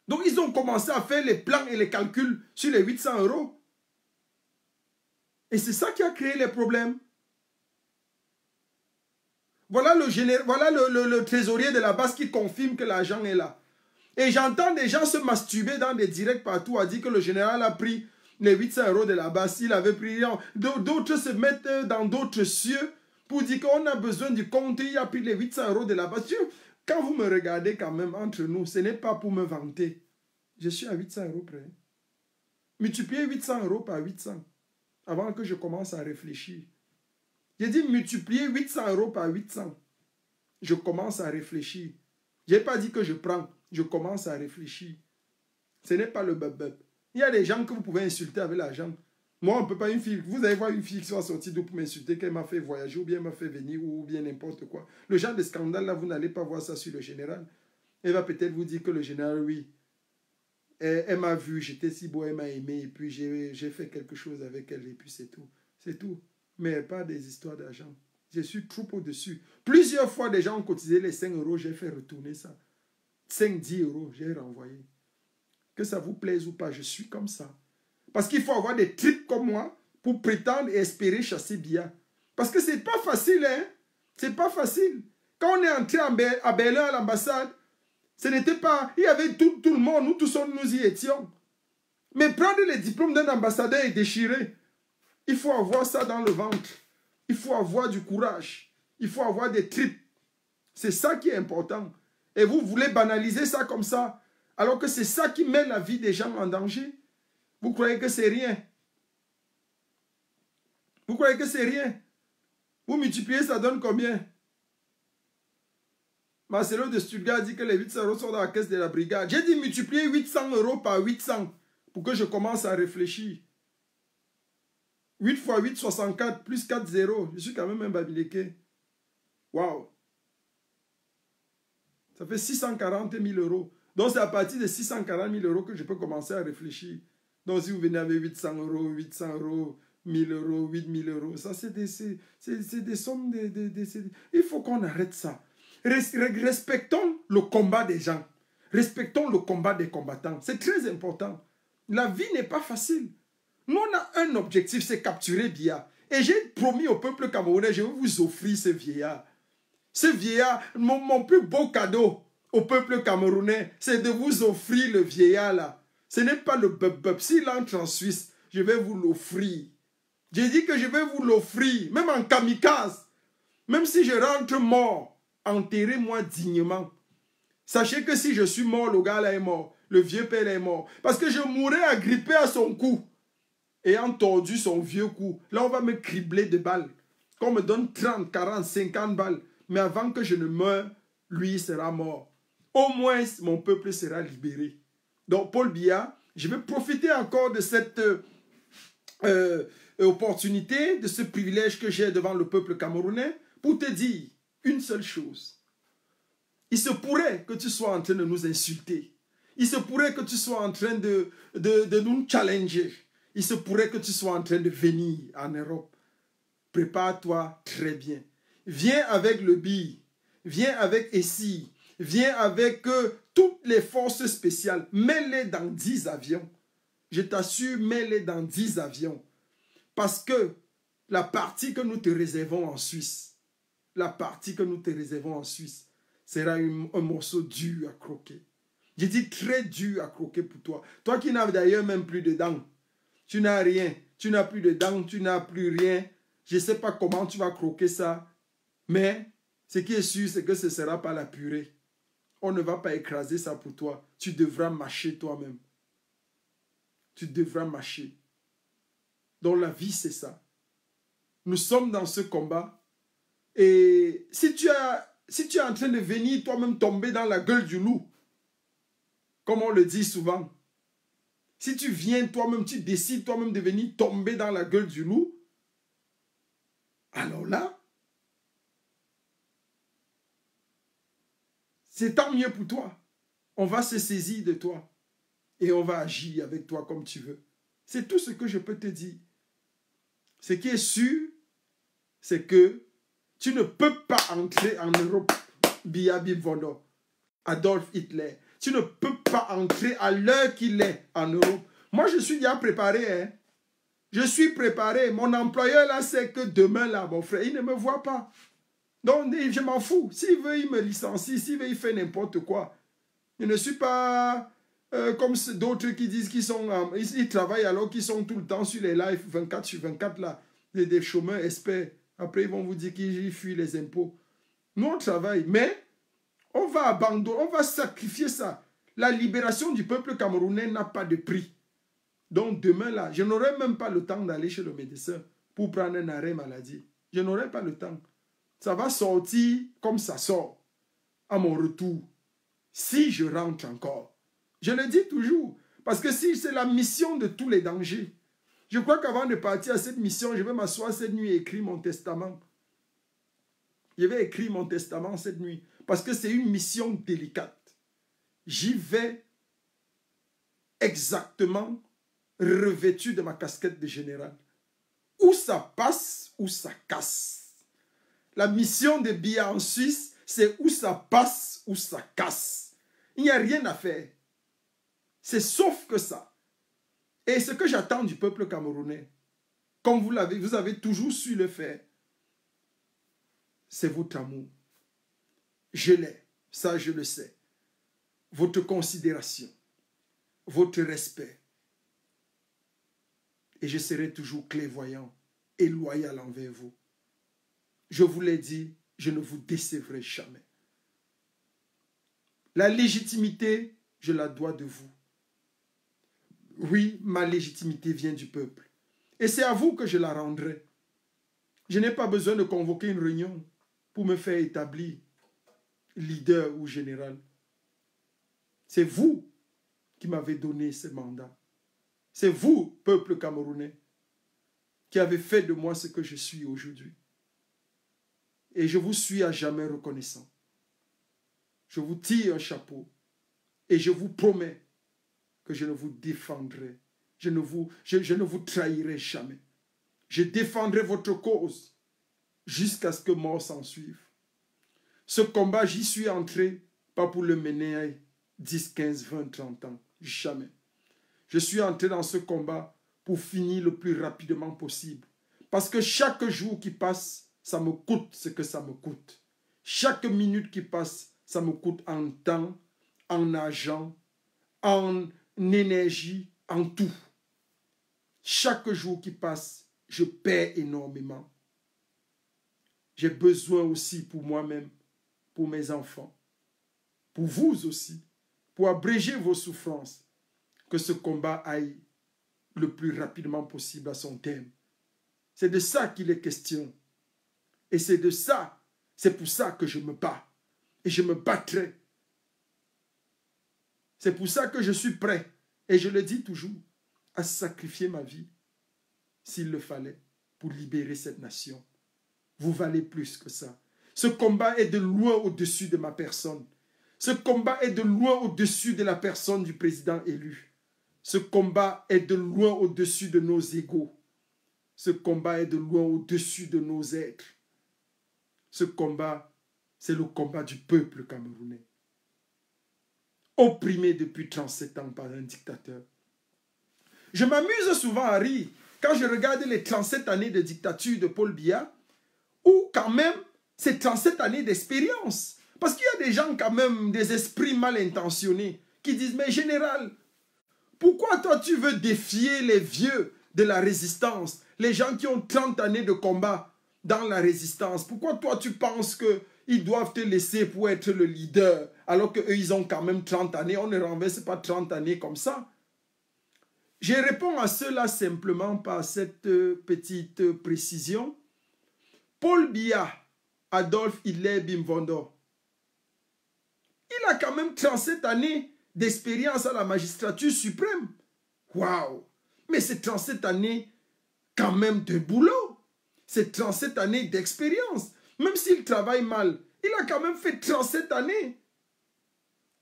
Donc, ils ont commencé à faire les plans et les calculs sur les 800 euros. Et c'est ça qui a créé les problèmes. Voilà le trésorier de la base qui confirme que l'argent est là. Et j'entends des gens se masturber dans des directs partout à dire que le général a pris les 800 euros de la base. Il avait pris... D'autres se mettent dans d'autres cieux pour dire qu'on a besoin du compte. Il a pris les 800 euros de la base. Quand vous me regardez quand même entre nous, ce n'est pas pour me vanter. Je suis à 800 € près. Multipliez 800 € par 800 avant que je commence à réfléchir. J'ai dit multiplier 800 € par 800. Je commence à réfléchir. Je n'ai pas dit que je prends. Je commence à réfléchir. Ce n'est pas le bub-bub. Il y a des gens que vous pouvez insulter avec l'argent. Moi, on ne peut pas une fille. Vous allez voir une fille qui soit sortie d'où pour m'insulter, qu'elle m'a fait voyager ou bien m'a fait venir ou bien n'importe quoi. Le genre de scandale là, vous n'allez pas voir ça sur le général. Elle va peut-être vous dire que le général, oui, elle m'a vu, j'étais si beau, elle m'a aimé et puis j'ai fait quelque chose avec elle et puis c'est tout. C'est tout. Mais pas des histoires d'argent. Je suis trop au-dessus. Plusieurs fois, des gens ont cotisé les 5 €, j'ai fait retourner ça. 5-10 €, j'ai renvoyé. Que ça vous plaise ou pas, je suis comme ça. Parce qu'il faut avoir des tripes comme moi pour prétendre et espérer chasser Biya. Parce que c'est pas facile, hein. C'est pas facile. Quand on est entré à Berlin à l'ambassade, ce n'était pas... Il y avait tout le monde, nous tous nous y étions. Mais prendre les diplômes d'un ambassadeur et déchirer, il faut avoir ça dans le ventre. Il faut avoir du courage. Il faut avoir des tripes. C'est ça qui est important. Et vous voulez banaliser ça comme ça, alors que c'est ça qui met la vie des gens en danger. Vous croyez que c'est rien? Vous croyez que c'est rien? Vous multipliez, ça donne combien? Marcelo de Stuttgart dit que les 800 € sont dans la caisse de la brigade. J'ai dit multiplier 800 € par 800 pour que je commence à réfléchir. 8 x 8, 64, plus 4 0. Je suis quand même un babiléké. Waouh! Ça fait 640 000 €. Donc c'est à partir de 640 000 € que je peux commencer à réfléchir. Donc si vous venez avec 800 €, 800 €, 1000 €, 8000 €, ça c'est des sommes. Il faut qu'on arrête ça. Respectons le combat des gens. Respectons le combat des combattants. C'est très important. La vie n'est pas facile. Nous, on a un objectif, c'est capturer Biya. Et j'ai promis au peuple camerounais, je vais vous offrir ce vieillard. Ce vieillard, mon plus beau cadeau au peuple camerounais, c'est de vous offrir le vieillard là. Ce n'est pas le bub-bub. S'il entre en Suisse, je vais vous l'offrir. J'ai dit que je vais vous l'offrir, même en kamikaze. Même si je rentre mort, enterrez-moi dignement. Sachez que si je suis mort, le gars là est mort. Le vieux père est mort. Parce que je mourrai agrippé à son cou. Ayant tordu son vieux cou. Là, on va me cribler de balles. Qu'on me donne 30, 40, 50 balles. Mais avant que je ne meure, lui sera mort. Au moins, mon peuple sera libéré. Donc, Paul Biya, je vais profiter encore de cette opportunité, de ce privilège que j'ai devant le peuple camerounais, pour te dire une seule chose. Il se pourrait que tu sois en train de nous insulter. Il se pourrait que tu sois en train de nous challenger. Il se pourrait que tu sois en train de venir en Europe. Prépare-toi très bien. Viens avec le BI. Viens avec ESI. Viens avec toutes les forces spéciales. Mets-les dans 10 avions. Je t'assure, mets-les dans 10 avions. Parce que la partie que nous te réservons en Suisse, sera un morceau dur à croquer. J'ai dit très dur à croquer pour toi. Toi qui n'as d'ailleurs même plus de dents. Tu n'as rien. Tu n'as plus de dents, tu n'as plus rien. Je ne sais pas comment tu vas croquer ça. Mais ce qui est sûr, c'est que ce ne sera pas la purée. On ne va pas écraser ça pour toi. Tu devras mâcher toi-même. Tu devras mâcher. Donc la vie, c'est ça. Nous sommes dans ce combat. Et si tu es en train de venir toi-même tomber dans la gueule du loup, comme on le dit souvent, si tu viens toi-même, tu décides toi-même de venir tomber dans la gueule du loup, alors là, c'est tant mieux pour toi. On va se saisir de toi et on va agir avec toi comme tu veux. C'est tout ce que je peux te dire. Ce qui est sûr, c'est que tu ne peux pas entrer en Europe, Biya Bivondo, Adolf Hitler. Tu ne peux pas entrer à l'heure qu'il est en Europe. Moi, je suis déjà préparé. Hein? Je suis préparé. Mon employeur, là, sait que demain, là, mon frère, il ne me voit pas. Donc, je m'en fous. S'il veut, il me licencie. S'il veut, il fait n'importe quoi. Je ne suis pas comme d'autres qui disent qu'ils sont... ils travaillent alors qu'ils sont tout le temps sur les lives 24 sur 24, là. Des chômeurs experts. Après, ils vont vous dire qu'ils fuient les impôts. Nous, on travaille. Mais... on va abandonner, on va sacrifier ça. La libération du peuple camerounais n'a pas de prix. Donc demain, là, je n'aurai même pas le temps d'aller chez le médecin pour prendre un arrêt maladie. Je n'aurai pas le temps. Ça va sortir comme ça sort à mon retour. Si je rentre encore. Je le dis toujours. Parce que si c'est la mission de tous les dangers. Je crois qu'avant de partir à cette mission, je vais m'asseoir cette nuit et écrire mon testament. Je vais écrire mon testament cette nuit. Parce que c'est une mission délicate. J'y vais exactement revêtu de ma casquette de général. Ou ça passe, ou ça casse. La mission de Biya en Suisse, c'est où ça passe, ou ça casse. Il n'y a rien à faire. C'est sauf que ça. Et ce que j'attends du peuple camerounais, comme vous avez toujours su le faire, c'est votre amour. Je l'ai, ça je le sais. Votre considération, votre respect. Et je serai toujours clairvoyant et loyal envers vous. Je vous l'ai dit, je ne vous décevrai jamais. La légitimité, je la dois de vous. Oui, ma légitimité vient du peuple. Et c'est à vous que je la rendrai. Je n'ai pas besoin de convoquer une réunion pour me faire établir leader ou général. C'est vous qui m'avez donné ce mandat. C'est vous, peuple camerounais, qui avez fait de moi ce que je suis aujourd'hui. Et je vous suis à jamais reconnaissant. Je vous tire un chapeau et je vous promets que je ne vous défendrai. Je ne vous trahirai jamais. Je défendrai votre cause jusqu'à ce que mort s'en suive. Ce combat, j'y suis entré, pas pour le mener à 10, 15, 20, 30 ans. Jamais. Je suis entré dans ce combat pour finir le plus rapidement possible. Parce que chaque jour qui passe, ça me coûte ce que ça me coûte. Chaque minute qui passe, ça me coûte en temps, en argent, en énergie, en tout. Chaque jour qui passe, je perds énormément. J'ai besoin aussi pour moi-même, pour mes enfants, pour vous aussi, pour abréger vos souffrances, que ce combat aille le plus rapidement possible à son terme. C'est de ça qu'il est question. Et c'est pour ça que je me bats. Et je me battrai. C'est pour ça que je suis prêt, et je le dis toujours, à sacrifier ma vie, s'il le fallait, pour libérer cette nation. Vous valez plus que ça. Ce combat est de loin au-dessus de ma personne. Ce combat est de loin au-dessus de la personne du président élu. Ce combat est de loin au-dessus de nos égos. Ce combat est de loin au-dessus de nos êtres. Ce combat, c'est le combat du peuple camerounais. Opprimé depuis 37 ans par un dictateur. Je m'amuse souvent à rire quand je regarde les 37 années de dictature de Paul Biya, ou quand même, c'est 37 années d'expérience. Parce qu'il y a des gens quand même, des esprits mal intentionnés, qui disent, mais général, pourquoi toi tu veux défier les vieux de la résistance, les gens qui ont 30 années de combat dans la résistance? Pourquoi toi tu penses qu'ils doivent te laisser pour être le leader, alors qu'eux ils ont quand même 30 années, on ne renverse pas 30 années comme ça? Je réponds à cela simplement par cette petite précision. Paul Biya, Adolphe Hitler Bimvondo, il a quand même 37 années d'expérience à la magistrature suprême. Waouh! Mais c'est 37 années quand même de boulot. C'est 37 années d'expérience. Même s'il travaille mal, il a quand même fait 37 années.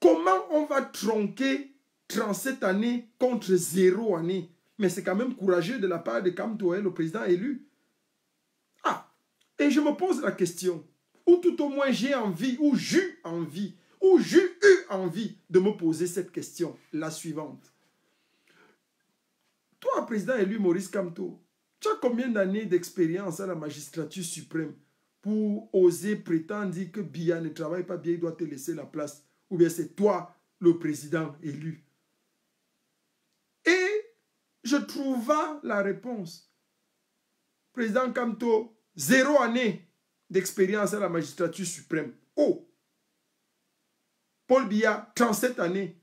Comment on va tronquer 37 années contre 0 année? Mais c'est quand même courageux de la part de Kam Touré, le président élu. Ah! Et je me pose la question, ou tout au moins j'ai envie, ou j'eus envie de me poser cette question, la suivante. Toi, président élu Maurice Kamto, tu as combien d'années d'expérience à la magistrature suprême pour oser prétendre dire que Biya ne travaille pas bien, il doit te laisser la place? Ou bien c'est toi le président élu? Et je trouva la réponse. Président Kamto, 0 année d'expérience à la magistrature suprême. Oh! Paul Biya, 37 années.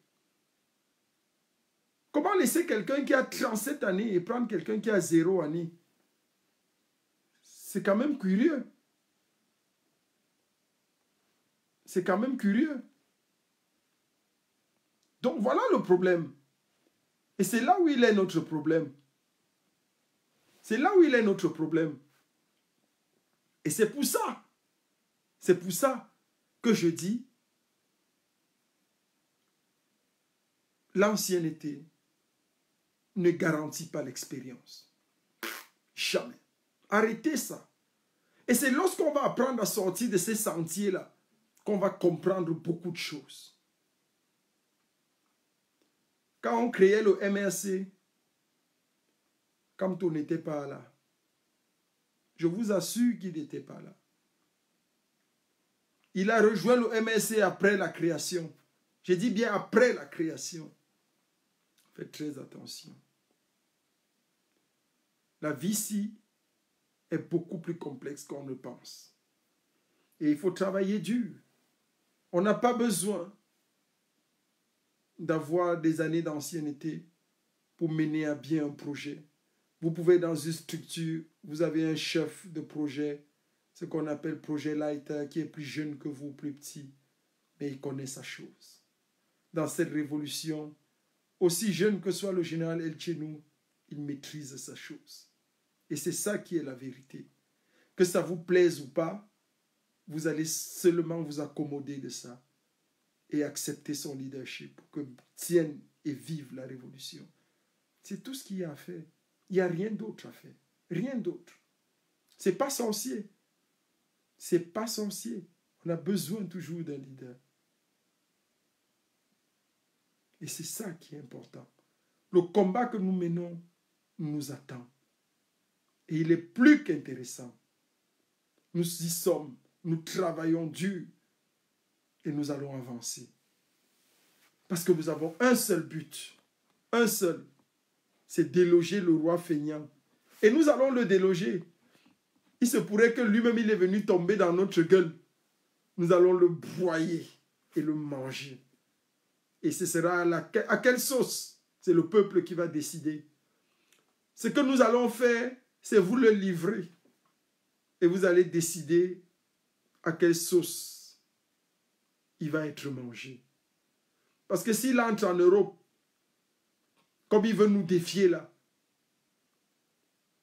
Comment laisser quelqu'un qui a 37 années et prendre quelqu'un qui a 0 année? C'est quand même curieux. C'est quand même curieux. Donc voilà le problème. Et c'est là où il est notre problème. C'est là où il est notre problème. Et c'est pour ça que je dis, l'ancienneté ne garantit pas l'expérience. Jamais. Arrêtez ça. Et c'est lorsqu'on va apprendre à sortir de ces sentiers-là qu'on va comprendre beaucoup de choses. Quand on créait le MRC, Kamto n'était pas là. Je vous assure qu'il n'était pas là. Il a rejoint le MRC après la création. Je dis bien après la création. Faites très attention. La vie ici est beaucoup plus complexe qu'on ne pense. Et il faut travailler dur. On n'a pas besoin d'avoir des années d'ancienneté pour mener à bien un projet. Vous pouvez dans une structure, vous avez un chef de projet, ce qu'on appelle projet lighter, qui est plus jeune que vous, plus petit, mais il connaît sa chose. Dans cette révolution, aussi jeune que soit le général El Chenou, il maîtrise sa chose. Et c'est ça qui est la vérité. Que ça vous plaise ou pas, vous allez seulement vous accommoder de ça et accepter son leadership pour que tienne et vive la révolution. C'est tout ce qu'il y a à faire. Il n'y a rien d'autre à faire. Rien d'autre. Ce n'est pas sorcier. Ce n'est pas sorcier. On a besoin toujours d'un leader. Et c'est ça qui est important. Le combat que nous menons nous attend. Et il est plus qu'intéressant. Nous y sommes. Nous travaillons dur. Et nous allons avancer. Parce que nous avons un seul but. Un seul. C'est déloger le roi feignant. Et nous allons le déloger. Il se pourrait que lui-même il est venu tomber dans notre gueule. Nous allons le broyer et le manger. Et ce sera à quelle sauce? C'est le peuple qui va décider. Ce que nous allons faire, c'est vous le livrer. Et vous allez décider à quelle sauce il va être mangé. Parce que s'il entre en Europe, comme il veut nous défier là,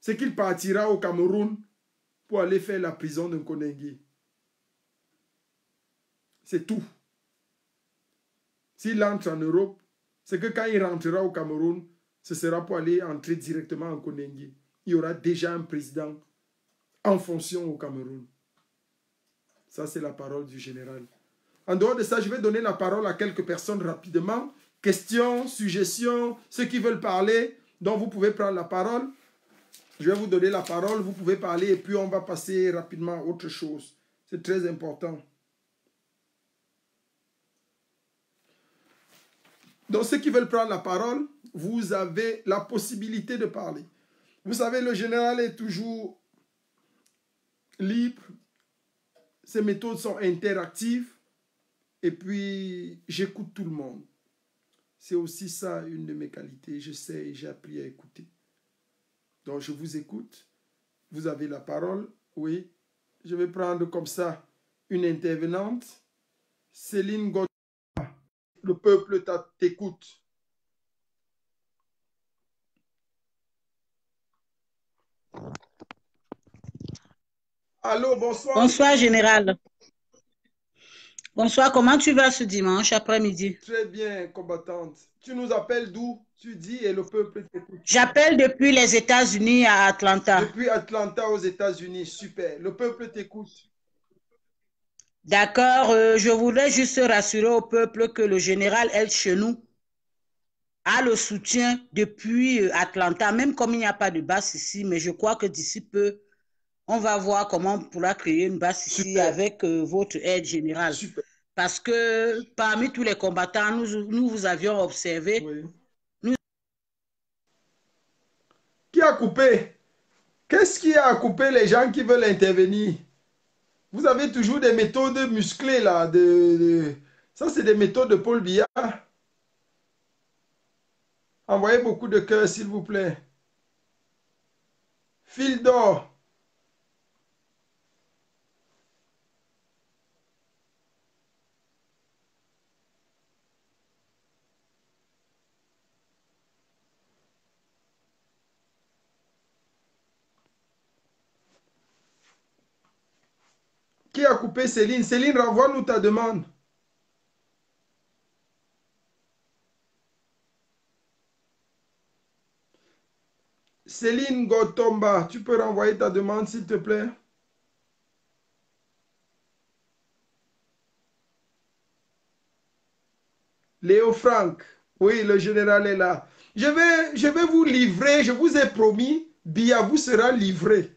c'est qu'il partira au Cameroun pour aller faire la prison d'un Konengi. C'est tout. S'il entre en Europe, c'est que quand il rentrera au Cameroun, ce sera pour aller entrer directement en Konengi. Il y aura déjà un président en fonction au Cameroun. Ça, c'est la parole du général. En dehors de ça, je vais donner la parole à quelques personnes rapidement. Questions, suggestions, ceux qui veulent parler, donc vous pouvez prendre la parole. Je vais vous donner la parole, vous pouvez parler et puis on va passer rapidement à autre chose. C'est très important. Donc ceux qui veulent prendre la parole, vous avez la possibilité de parler. Vous savez, le général est toujours libre. Ses méthodes sont interactives. Et puis, j'écoute tout le monde. C'est aussi ça, une de mes qualités. Je sais et j'ai appris à écouter. Donc, je vous écoute. Vous avez la parole. Oui. Je vais prendre comme ça une intervenante. Céline Gauthier. Le peuple t'écoute. Allô, bonsoir. Bonsoir, général. Bonsoir, comment tu vas ce dimanche après-midi? Très bien, combattante. Tu nous appelles d'où? Tu dis et le peuple t'écoute. J'appelle depuis les États-Unis à Atlanta. Depuis Atlanta aux États-Unis, super. Le peuple t'écoute. D'accord, je voulais juste rassurer au peuple que le général El Chenou a le soutien depuis Atlanta, même comme il n'y a pas de base ici, mais je crois que d'ici peu, on va voir comment on pourra créer une base ici super. Avec votre aide générale. Super. Parce que parmi tous les combattants, nous vous avions observé. Oui. Qui a coupé? Qu'est-ce qui a coupé les gens qui veulent intervenir? Vous avez toujours des méthodes musclées là. Ça, c'est des méthodes de Paul Biya. Envoyez beaucoup de cœurs, s'il vous plaît. Fil d'or. Qui a coupé Céline? Céline, renvoie-nous ta demande. Céline Gotomba, tu peux renvoyer ta demande, s'il te plaît? Léo Franck, oui, le général est là. Je vais vous livrer, je vous ai promis, Bia vous sera livré.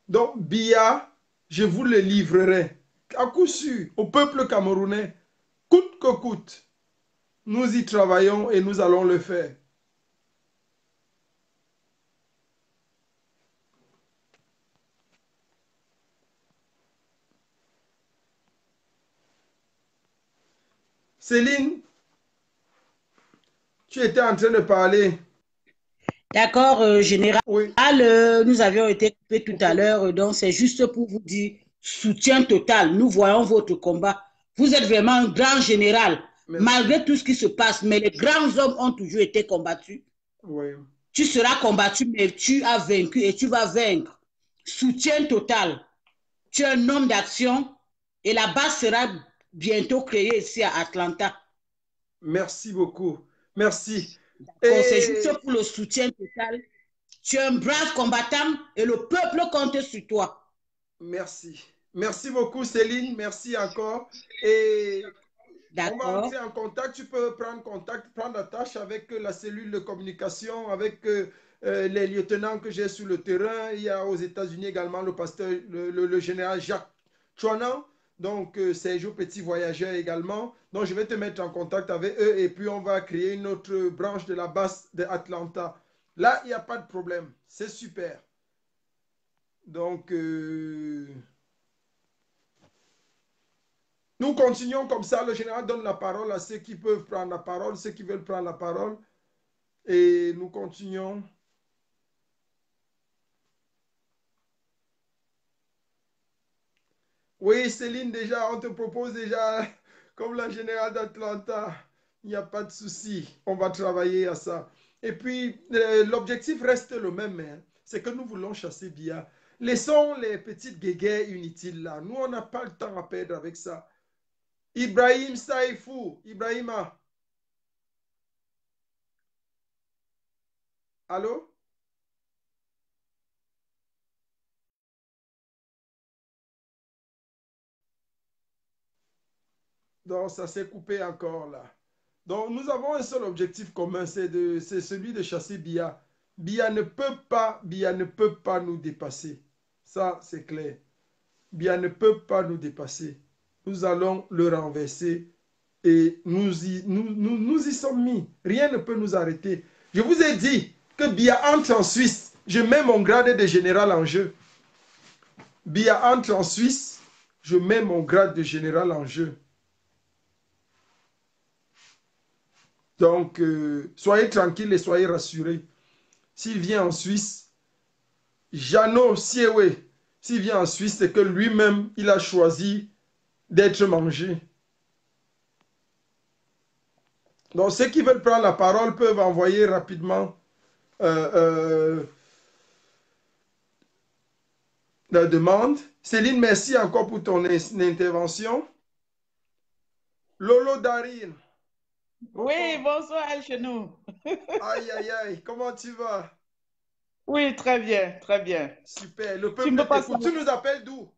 Donc, Bia, je vous le livrerai, à coup sûr, au peuple camerounais, coûte que coûte. Nous y travaillons et nous allons le faire. Céline, tu étais en train de parler. D'accord, général. Oui. Nous avions été coupés tout à l'heure, donc c'est juste pour vous dire soutien total. Nous voyons votre combat. Vous êtes vraiment un grand général, Merci. malgré tout ce qui se passe. Mais les grands hommes ont toujours été combattus. Oui. Tu seras combattu, mais tu as vaincu et tu vas vaincre. Soutien total. Tu es un homme d'action et la base sera bientôt créée ici à Atlanta. Merci beaucoup. Merci. C'est juste pour le soutien total. Tu es un brave combattant et le peuple compte sur toi. Merci. Merci beaucoup, Céline. Merci encore. Et on va entrer en contact. Tu peux prendre contact, prendre attache avec la cellule de communication, avec les lieutenants que j'ai sur le terrain. Il y a aux États-Unis également le pasteur, le général Jacques Chouanan. Donc, Sergio Petit Voyageur également. Donc, je vais te mettre en contact avec eux et puis on va créer une autre branche de la base d'Atlanta. Là, il n'y a pas de problème. C'est super. Donc, nous continuons comme ça. Le général donne la parole à ceux qui peuvent prendre la parole, ceux qui veulent prendre la parole. Et nous continuons. Oui, Céline, déjà, on te propose déjà, comme la générale d'Atlanta, il n'y a pas de souci. On va travailler à ça. Et puis, l'objectif reste le même, hein. C'est que nous voulons chasser Bia. Laissons les petites guéguerres inutiles là. Nous, on n'a pas le temps à perdre avec ça. Ibrahim Saifou, Ibrahima. Allô? Donc, ça s'est coupé encore là. Donc, nous avons un seul objectif commun, c'est celui de chasser Bia. Bia ne peut pas nous dépasser. Ça, c'est clair. Bia ne peut pas nous dépasser. Nous allons le renverser et nous y sommes mis. Rien ne peut nous arrêter. Je vous ai dit que Bia entre en Suisse. Je mets mon grade de général en jeu. Bia entre en Suisse. Je mets mon grade de général en jeu. Donc, soyez tranquilles et soyez rassurés. S'il vient en Suisse, Jeannot Siewe, s'il vient en Suisse, c'est que lui-même, il a choisi d'être mangé. Donc, ceux qui veulent prendre la parole peuvent envoyer rapidement la demande. Céline, merci encore pour ton intervention. Lolo Darin. Oui, bonsoir Chenou. Aïe, aïe, aïe, comment tu vas? Oui, très bien, très bien. Super, le Tu me peuple passes t'écoute. Tu nous appelles d'où?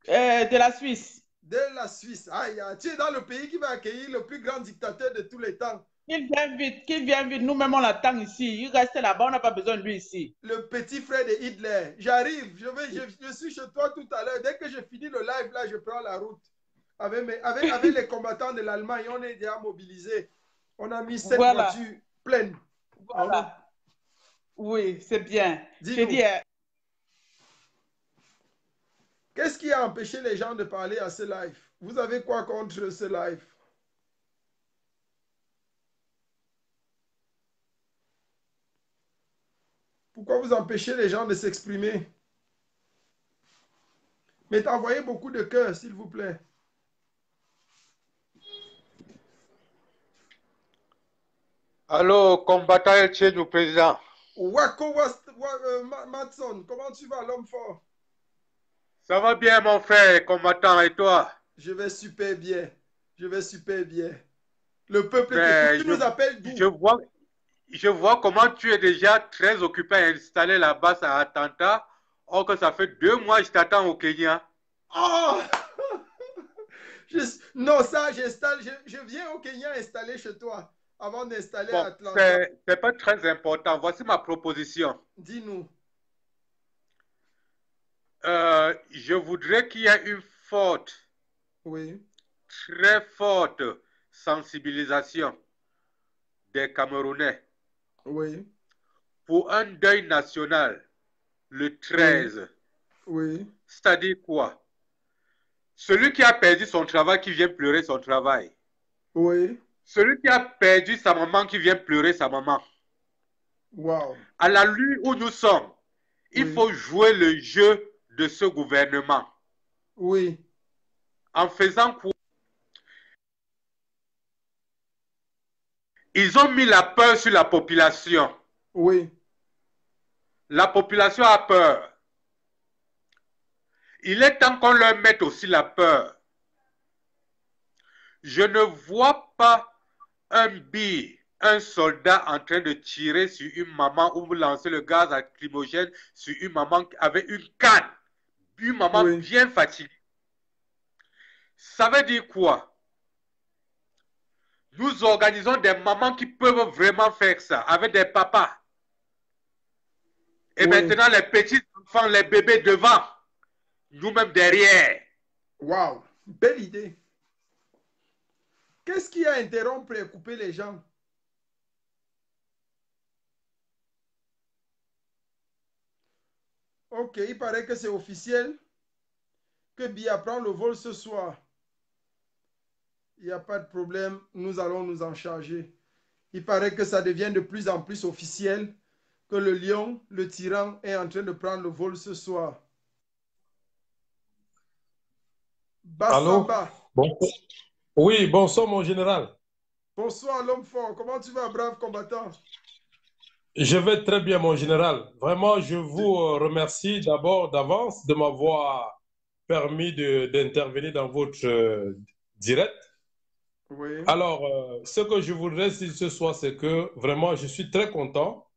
de la Suisse. De la Suisse. Aïe, aïe, tu es dans le pays qui va accueillir le plus grand dictateur de tous les temps. Qu'il vienne vite. Nous-mêmes, on l'attend ici. Il reste là-bas, on n'a pas besoin de lui ici. Le petit frère de Hitler. J'arrive, je suis chez toi tout à l'heure. Dès que je finis le live, là, je prends la route. Avec les combattants de l'Allemagne, on est déjà mobilisés. On a mis 7 voitures pleines. Voilà. Oui, c'est bien. Je dis, qu'est-ce qui a empêché les gens de parler à ce live? Vous avez quoi contre ce live? Pourquoi vous empêchez les gens de s'exprimer? Mais envoyez beaucoup de cœurs, s'il vous plaît. Allô, combattant El Tchèque, président. Wako Matson, comment tu vas, l'homme fort? Ça va bien, mon frère, combattant, et toi? Je vais super bien. Je vais super bien. Le peuple Mais tu nous appelles d'où? Je vois comment tu es déjà très occupé à installer la base à Atlanta. Or que ça fait 2 mois que je t'attends au Kenya. Oh! Non, ça, j'installe. Je viens au Kenya installer chez toi avant d'installer à Atlanta. C'est pas très important. Voici ma proposition. Dis-nous. Je voudrais qu'il y ait une forte, très forte sensibilisation des Camerounais pour un deuil national le 13. C'est-à-dire quoi? Celui qui a perdu son travail qui vient pleurer son travail. Celui qui a perdu sa maman qui vient pleurer sa maman. Wow. À la lutte où nous sommes, il faut jouer le jeu de ce gouvernement. En faisant quoi? Ils ont mis la peur sur la population. La population a peur. Il est temps qu'on leur mette aussi la peur. Je ne vois pas un soldat en train de tirer sur une maman ou lancer le gaz lacrymogène sur une maman avec une canne. Une maman bien fatiguée. Ça veut dire quoi? Nous organisons des mamans qui peuvent vraiment faire ça avec des papas. Et maintenant, les petits enfants, les bébés devant, nous-mêmes derrière. Wow, belle idée. Qu'est-ce qui a interrompu et coupé les gens? Ok, il paraît que c'est officiel que Bia prend le vol ce soir. Il n'y a pas de problème, nous allons nous en charger. Il paraît que ça devient de plus en plus officiel que le lion, le tyran, est en train de prendre le vol ce soir. Bassamba. Allô? Oui, bonsoir mon général. Bonsoir l'homme fort, comment tu vas, brave combattant? Je vais très bien mon général. Vraiment, je vous remercie d'abord d'avance de m'avoir permis d'intervenir dans votre direct. Alors, ce que je voudrais dire ce soir, c'est que vraiment, je suis très content.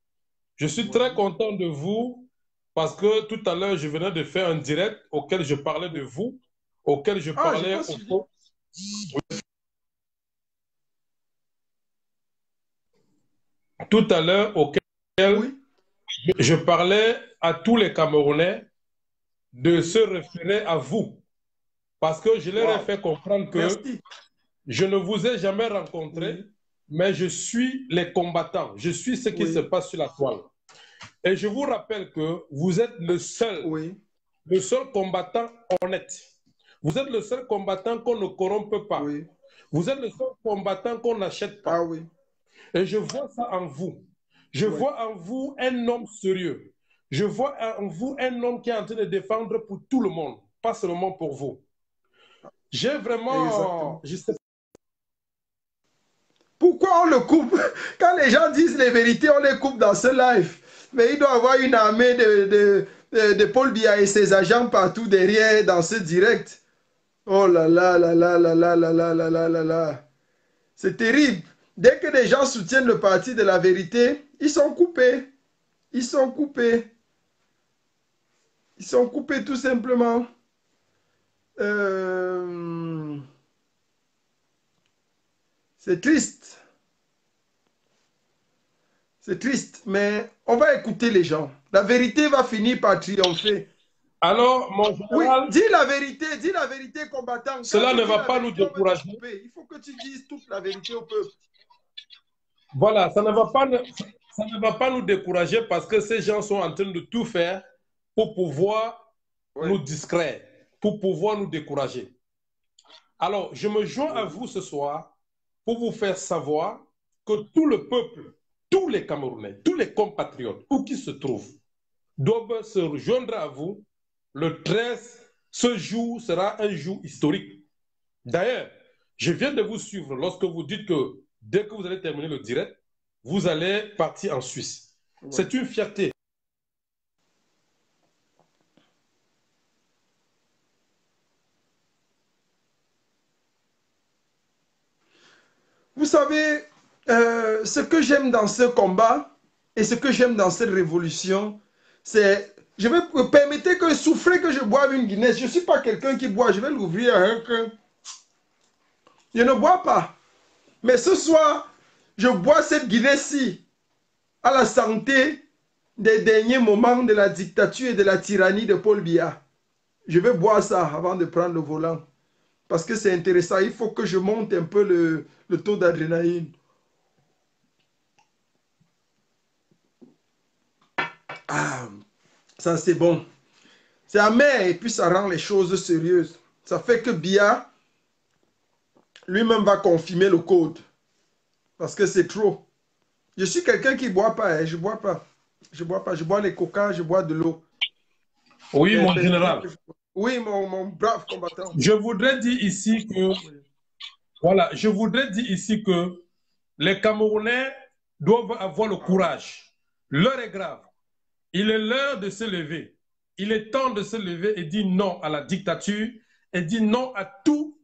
Je suis très content de vous parce que tout à l'heure, je venais de faire un direct auquel je parlais de vous, auquel je parlais tout à l'heure, auquel je parlais à tous les Camerounais de se référer à vous. Parce que je leur ai fait comprendre que je ne vous ai jamais rencontré, mais je suis les combattants. Je suis ce qui se passe sur la toile. Et je vous rappelle que vous êtes le seul combattant honnête. Vous êtes le seul combattant qu'on ne corrompt pas. Vous êtes le seul combattant qu'on n'achète pas. Et je vois ça en vous. Je vois en vous un homme sérieux. Je vois en vous un homme qui est en train de défendre pour tout le monde, pas seulement pour vous. J'ai vraiment... Pourquoi on le coupe? Quand les gens disent les vérités, on les coupe dans ce live. Mais il doit y avoir une armée de Paul Biya et ses agents partout derrière dans ce direct. Oh là là là là là là là là là là là là. C'est terrible. Dès que les gens soutiennent le parti de la vérité, ils sont coupés. Ils sont coupés. Ils sont coupés tout simplement. C'est triste. C'est triste, mais on va écouter les gens. La vérité va finir par triompher. Alors, mon général... Oui, dis la vérité, combattant. Cela ne va pas nous décourager. Il faut que tu dises toute la vérité au peuple. Voilà, ça ne va pas nous décourager parce que ces gens sont en train de tout faire pour pouvoir nous distraire, pour pouvoir nous décourager. Alors, je me joins à vous ce soir pour vous faire savoir que tout le peuple, tous les Camerounais, tous les compatriotes, où qu'ils se trouvent, doivent se rejoindre à vous. Le 13, ce jour sera un jour historique. D'ailleurs, je viens de vous suivre lorsque vous dites que dès que vous allez terminer le direct, vous allez partir en Suisse. Ouais. C'est une fierté. Vous savez, ce que j'aime dans ce combat et ce que j'aime dans cette révolution, c'est... Je vais me permettre que souffrez que je boive une Guinness. Je ne suis pas quelqu'un qui boit. Je vais l'ouvrir avec... Je ne bois pas. Mais ce soir, je bois cette Guinness-ci à la santé des derniers moments de la dictature et de la tyrannie de Paul Biya. Je vais boire ça avant de prendre le volant. Parce que c'est intéressant. Il faut que je monte un peu le taux d'adrénaline. Ah, ça c'est bon. C'est amer et puis ça rend les choses sérieuses. Ça fait que Biya lui-même va confirmer le code. Parce que c'est trop. Je suis quelqu'un qui ne boit pas. Je ne bois pas. Je bois pas. Je bois les coca, je bois de l'eau. Oui, mon général. Oui, mon brave combattant. Je voudrais dire ici que... Voilà, je voudrais dire ici que les Camerounais doivent avoir le courage. L'heure est grave. Il est l'heure de se lever. Il est temps de se lever et dire non à la dictature et dire non à tout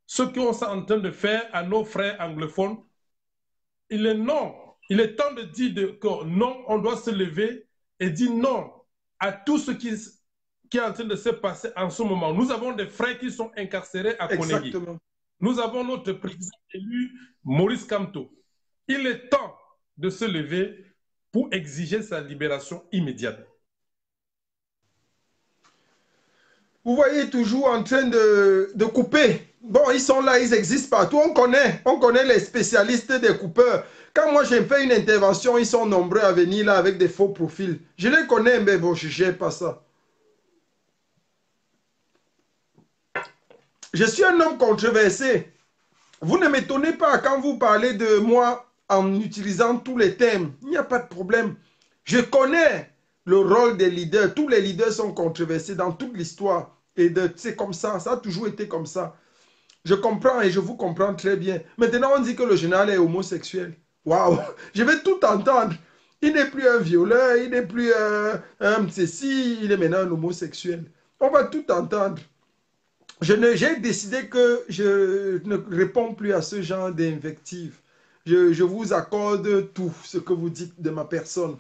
ce qu'on est en train de faire à nos frères anglophones. Il est non. Il est temps de dire que non, on doit se lever et dire non à tout ce qui est en train de se passer en ce moment. Nous avons des frères qui sont incarcérés à Konegi. Exactement. Nous avons notre président élu, Maurice Kamto. Il est temps de se lever pour exiger sa libération immédiate. Vous voyez toujours en train de couper. Bon, ils sont là, ils existent partout. On connaît les spécialistes des coupeurs. Quand moi j'ai fait une intervention, ils sont nombreux à venir là avec des faux profils. Je les connais, mais bon, je ne gère pas ça. Je suis un homme controversé. Vous ne m'étonnez pas quand vous parlez de moi en utilisant tous les thèmes. Il n'y a pas de problème. Je connais le rôle des leaders. Tous les leaders sont controversés dans toute l'histoire. Et c'est comme ça. Ça a toujours été comme ça. Je comprends et je vous comprends très bien. Maintenant, on dit que le général est homosexuel. Waouh! Je vais tout entendre. Il n'est plus un violeur. Il n'est plus un ceci. Il est maintenant un homosexuel. On va tout entendre. J'ai décidé que je ne réponds plus à ce genre d'invectives. Je vous accorde tout ce que vous dites de ma personne.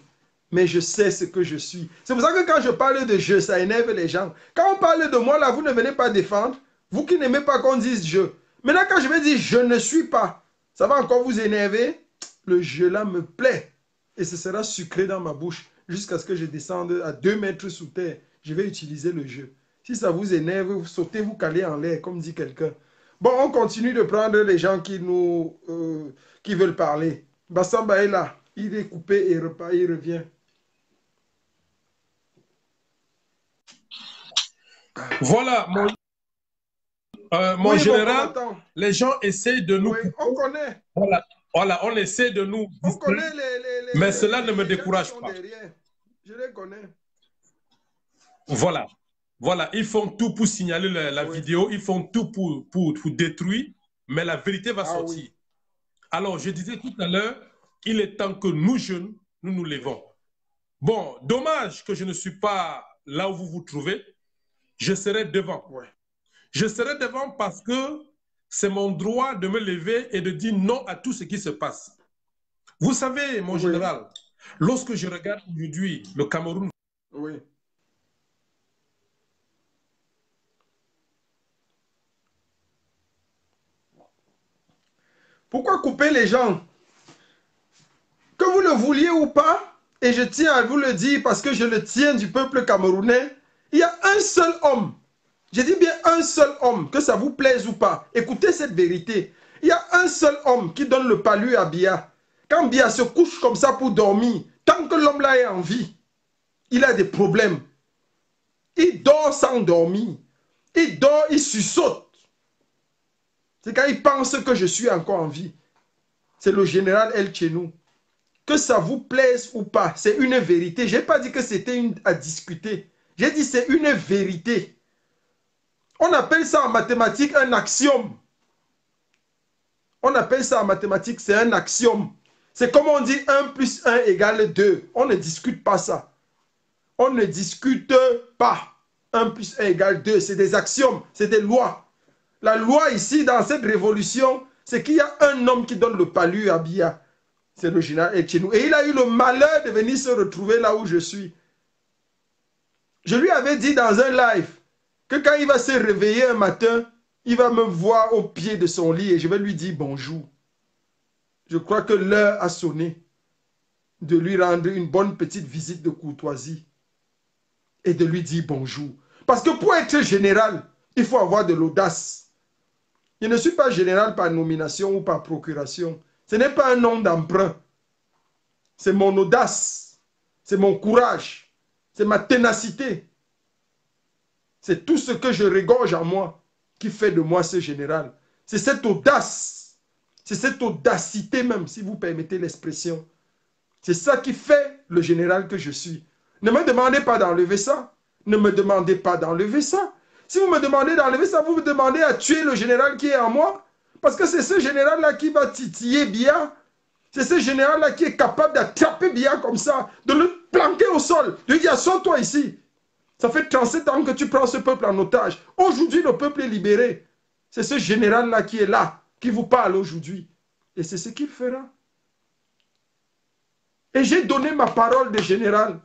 Mais je sais ce que je suis. C'est pour ça que quand je parle de je, ça énerve les gens. Quand on parle de moi, là, vous ne venez pas défendre. Vous qui n'aimez pas qu'on dise je. Maintenant, quand je vais dire je ne suis pas, ça va encore vous énerver. Le je là me plaît. Et ce sera sucré dans ma bouche jusqu'à ce que je descende à 2 mètres sous terre. Je vais utiliser le je. Si ça vous énerve, vous sautez, vous calez en l'air, comme dit quelqu'un. Bon, on continue de prendre les gens qui veulent parler. Bassamba est là. Il est coupé et il revient. Voilà, mon général, les gens essayent de nous... Oui, on connaît. Voilà, on essaie de nous... On connaît mais cela ne me décourage pas. Je les connais. Voilà, ils font tout pour signaler la vidéo, ils font tout pour détruire, mais la vérité va sortir. Oui. Alors, je disais tout à l'heure, il est temps que nous, jeunes, nous levons. Bon, dommage que je ne suis pas là où vous vous trouvez. Je serai devant. Ouais. Je serai devant parce que c'est mon droit de me lever et de dire non à tout ce qui se passe. Vous savez, mon général, lorsque je regarde aujourd'hui le Cameroun... Oui. Pourquoi couper les gens? Que vous le vouliez ou pas, et je tiens à vous le dire parce que je le tiens du peuple camerounais, il y a un seul homme, je dis bien un seul homme, que ça vous plaise ou pas, écoutez cette vérité. Il y a un seul homme qui donne le palu à Biya. Quand Biya se couche comme ça pour dormir, tant que l'homme là est en vie, il a des problèmes. Il dort sans dormir. Il dort, il sussaute. C'est quand il pense que je suis encore en vie. C'est le général El Chenou. Que ça vous plaise ou pas, c'est une vérité. Je n'ai pas dit que c'était à discuter. J'ai dit c'est une vérité. On appelle ça en mathématiques un axiome. On appelle ça en mathématiques, c'est un axiome. C'est comme on dit 1 plus 1 égale 2. On ne discute pas ça. On ne discute pas. 1 plus 1 égale 2. C'est des axiomes, c'est des lois. La loi ici, dans cette révolution, c'est qu'il y a un homme qui donne le palu à Biya. C'est le général Etchenou. Et il a eu le malheur de venir se retrouver là où je suis. Je lui avais dit dans un live que quand il va se réveiller un matin, il va me voir au pied de son lit et je vais lui dire bonjour. Je crois que l'heure a sonné de lui rendre une bonne petite visite de courtoisie et de lui dire bonjour. Parce que pour être général, il faut avoir de l'audace. Je ne suis pas général par nomination ou par procuration. Ce n'est pas un nom d'emprunt. C'est mon audace. C'est mon courage. C'est ma ténacité. C'est tout ce que je regorge en moi qui fait de moi ce général. C'est cette audace. C'est cette audacité même, si vous permettez l'expression. C'est ça qui fait le général que je suis. Ne me demandez pas d'enlever ça. Ne me demandez pas d'enlever ça. Si vous me demandez d'enlever ça, vous me demandez à tuer le général qui est en moi. Parce que c'est ce général-là qui va titiller Biya. C'est ce général-là qui est capable d'attraper Biya comme ça, de le planquer au sol, de lui dire, assois-toi ici. Ça fait 37 ans que tu prends ce peuple en otage. Aujourd'hui, le peuple est libéré. C'est ce général-là qui est là, qui vous parle aujourd'hui. Et c'est ce qu'il fera. Et j'ai donné ma parole de général.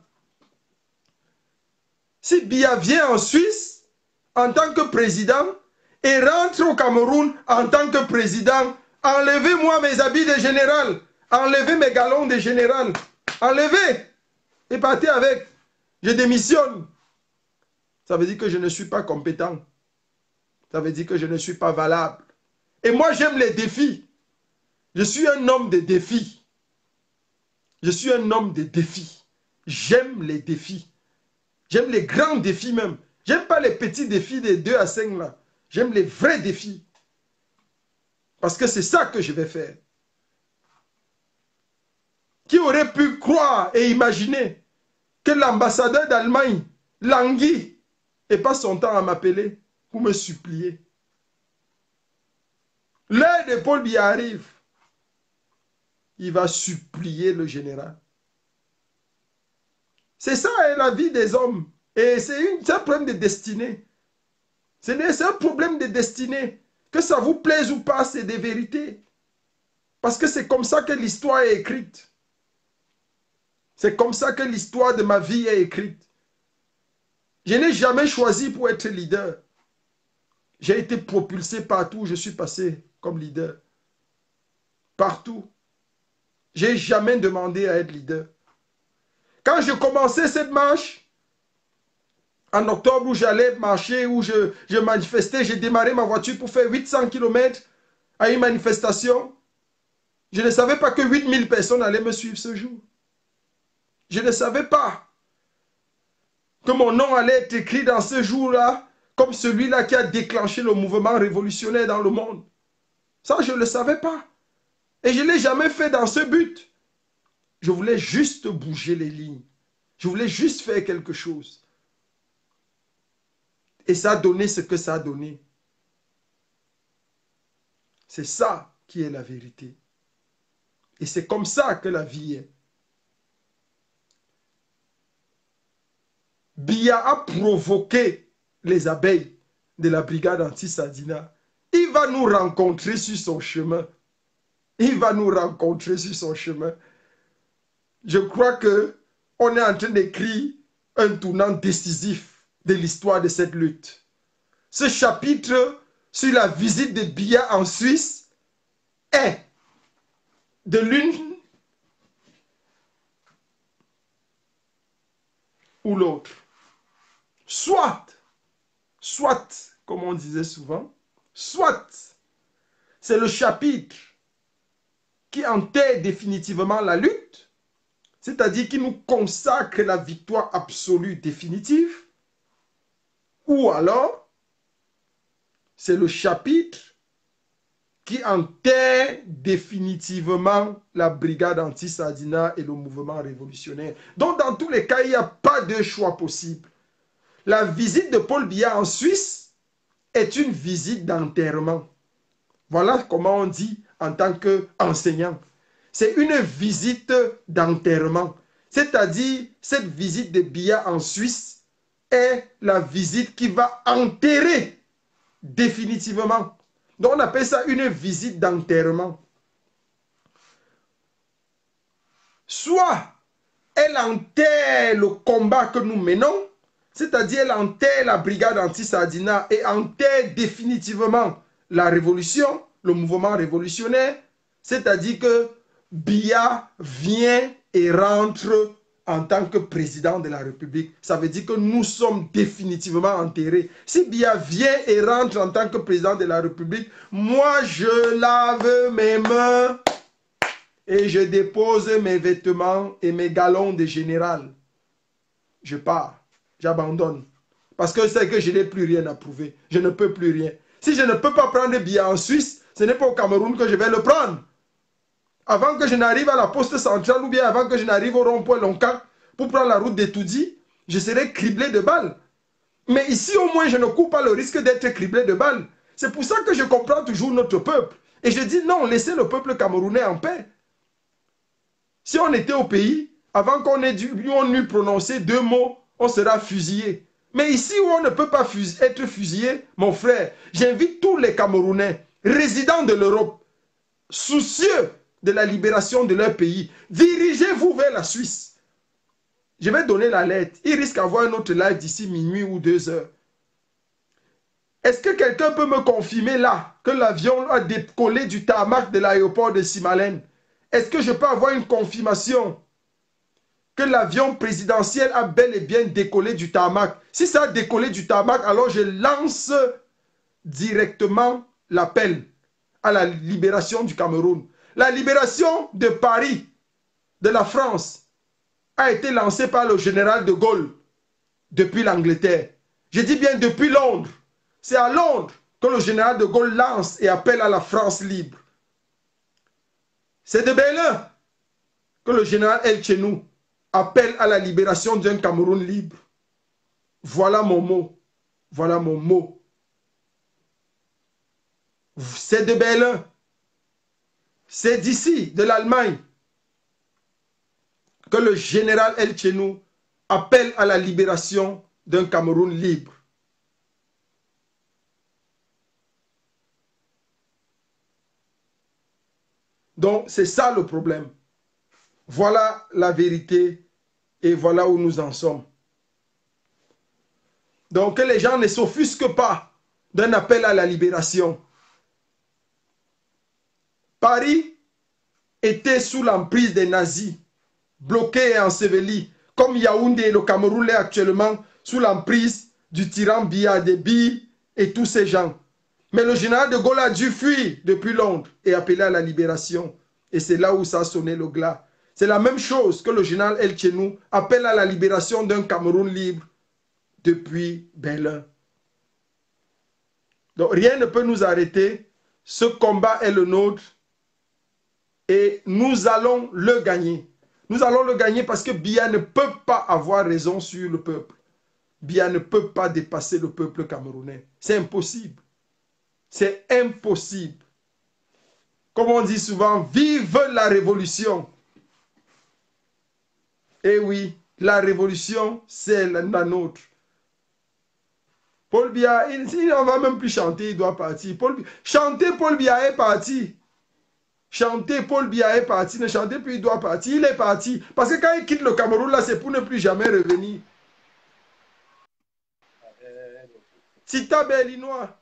Si Biya vient en Suisse, en tant que président, et rentre au Cameroun en tant que président, enlevez-moi mes habits de général, enlevez mes galons de général, enlevez, et partez avec. Je démissionne. Ça veut dire que je ne suis pas compétent. Ça veut dire que je ne suis pas valable. Et moi, j'aime les défis. Je suis un homme de défis. Je suis un homme de défis. J'aime les défis. J'aime les grands défis même. J'aime pas les petits défis des 2 à 5 là. J'aime les vrais défis. Parce que c'est ça que je vais faire. Qui aurait pu croire et imaginer que l'ambassadeur d'Allemagne languit et passe son temps à m'appeler pour me supplier. L'heure de Paul Biya arrive. Il va supplier le général. C'est ça la vie des hommes. Et c'est un problème de destinée. C'est un problème de destinée. Que ça vous plaise ou pas, c'est des vérités. Parce que c'est comme ça que l'histoire est écrite. C'est comme ça que l'histoire de ma vie est écrite. Je n'ai jamais choisi pour être leader. J'ai été propulsé partout où je suis passé comme leader. Partout. Je n'ai jamais demandé à être leader. Quand je commençais cette marche, en octobre où j'allais marcher, où je manifestais, j'ai démarré ma voiture pour faire 800 km à une manifestation. Je ne savais pas que 8000 personnes allaient me suivre ce jour. Je ne savais pas que mon nom allait être écrit dans ce jour-là comme celui-là qui a déclenché le mouvement révolutionnaire dans le monde. Ça, je ne le savais pas. Et je ne l'ai jamais fait dans ce but. Je voulais juste bouger les lignes. Je voulais juste faire quelque chose. Et ça a donné ce que ça a donné. C'est ça qui est la vérité. Et c'est comme ça que la vie est. Biya a provoqué les abeilles de la brigade anti-Sadina. Il va nous rencontrer sur son chemin. Il va nous rencontrer sur son chemin. Je crois qu'on est en train d'écrire un tournant décisif de l'histoire de cette lutte. Ce chapitre sur la visite de Biya en Suisse est de l'une ou l'autre. Soit, comme on disait souvent, soit c'est le chapitre qui enterre définitivement la lutte, c'est-à-dire qui nous consacre la victoire absolue définitive, ou alors c'est le chapitre qui enterre définitivement la brigade anti-Sadina et le mouvement révolutionnaire. Donc, dans tous les cas, il n'y a pas de choix possible. La visite de Paul Biya en Suisse est une visite d'enterrement. Voilà comment on dit en tant qu'enseignant. C'est une visite d'enterrement. C'est-à-dire, cette visite de Biya en Suisse est la visite qui va enterrer définitivement. Donc, on appelle ça une visite d'enterrement. Soit elle enterre le combat que nous menons, c'est-à-dire elle enterre la brigade anti-Sadina et enterre définitivement la révolution, le mouvement révolutionnaire, c'est-à-dire que Biya vient et rentre en tant que président de la République. Ça veut dire que nous sommes définitivement enterrés. Si Biya vient et rentre en tant que président de la République, moi je lave mes mains et je dépose mes vêtements et mes galons de général. Je pars, j'abandonne. Parce que c'est que je n'ai plus rien à prouver. Je ne peux plus rien. Si je ne peux pas prendre Biya en Suisse, ce n'est pas au Cameroun que je vais le prendre. Avant que je n'arrive à la poste centrale ou bien avant que je n'arrive au rond-point Lonka pour prendre la route d'Etoudi, je serai criblé de balles. Mais ici, au moins, je ne cours pas le risque d'être criblé de balles. C'est pour ça que je comprends toujours notre peuple. Et je dis non, laissez le peuple camerounais en paix. Si on était au pays, avant qu'on ait eût prononcé 2 mots, on sera fusillé. Mais ici où on ne peut pas être fusillé, mon frère, j'invite tous les Camerounais, résidents de l'Europe, soucieux de la libération de leur pays, dirigez-vous vers la Suisse. Je vais donner la lettre. Il risque d'avoir un autre live d'ici minuit ou 2 heures. Est-ce que quelqu'un peut me confirmer là que l'avion a décollé du tarmac de l'aéroport de Simalène? Est-ce que je peux avoir une confirmation que l'avion présidentiel a bel et bien décollé du tarmac? Si ça a décollé du tarmac, alors je lance directement l'appel à la libération du Cameroun. La libération de Paris, de la France, a été lancée par le général de Gaulle depuis l'Angleterre. Je dis bien depuis Londres. C'est à Londres que le général de Gaulle lance et appelle à la France libre. C'est de Berlin que le général El Chenou appelle à la libération d'un Cameroun libre. Voilà mon mot. Voilà mon mot. C'est de Berlin. C'est d'ici, de l'Allemagne, que le général El Chenou appelle à la libération d'un Cameroun libre. Donc, c'est ça le problème. Voilà la vérité et voilà où nous en sommes. Donc, que les gens ne s'offusquent pas d'un appel à la libération. Paris était sous l'emprise des nazis, bloqué et enseveli, comme Yaoundé et le Cameroun l'est actuellement sous l'emprise du tyran Biya Déby et tous ces gens. Mais le général de Gaulle a dû fuir depuis Londres et appeler à la libération. Et c'est là où ça a sonné le glas. C'est la même chose que le général El Chenou appelle à la libération d'un Cameroun libre depuis Berlin. Donc rien ne peut nous arrêter. Ce combat est le nôtre. Et nous allons le gagner. Nous allons le gagner parce que Biya ne peut pas avoir raison sur le peuple. Biya ne peut pas dépasser le peuple camerounais. C'est impossible. C'est impossible. Comme on dit souvent, vive la révolution. Eh oui, la révolution, c'est la nôtre. Paul Biya, il ne va même plus chanter, il doit partir. Chanter, Paul Biya est parti. Chanter, Paul Biya est parti. Ne chantez plus, il doit partir. Il est parti. Parce que quand il quitte le Cameroun, là, c'est pour ne plus jamais revenir. Tita Berlinois.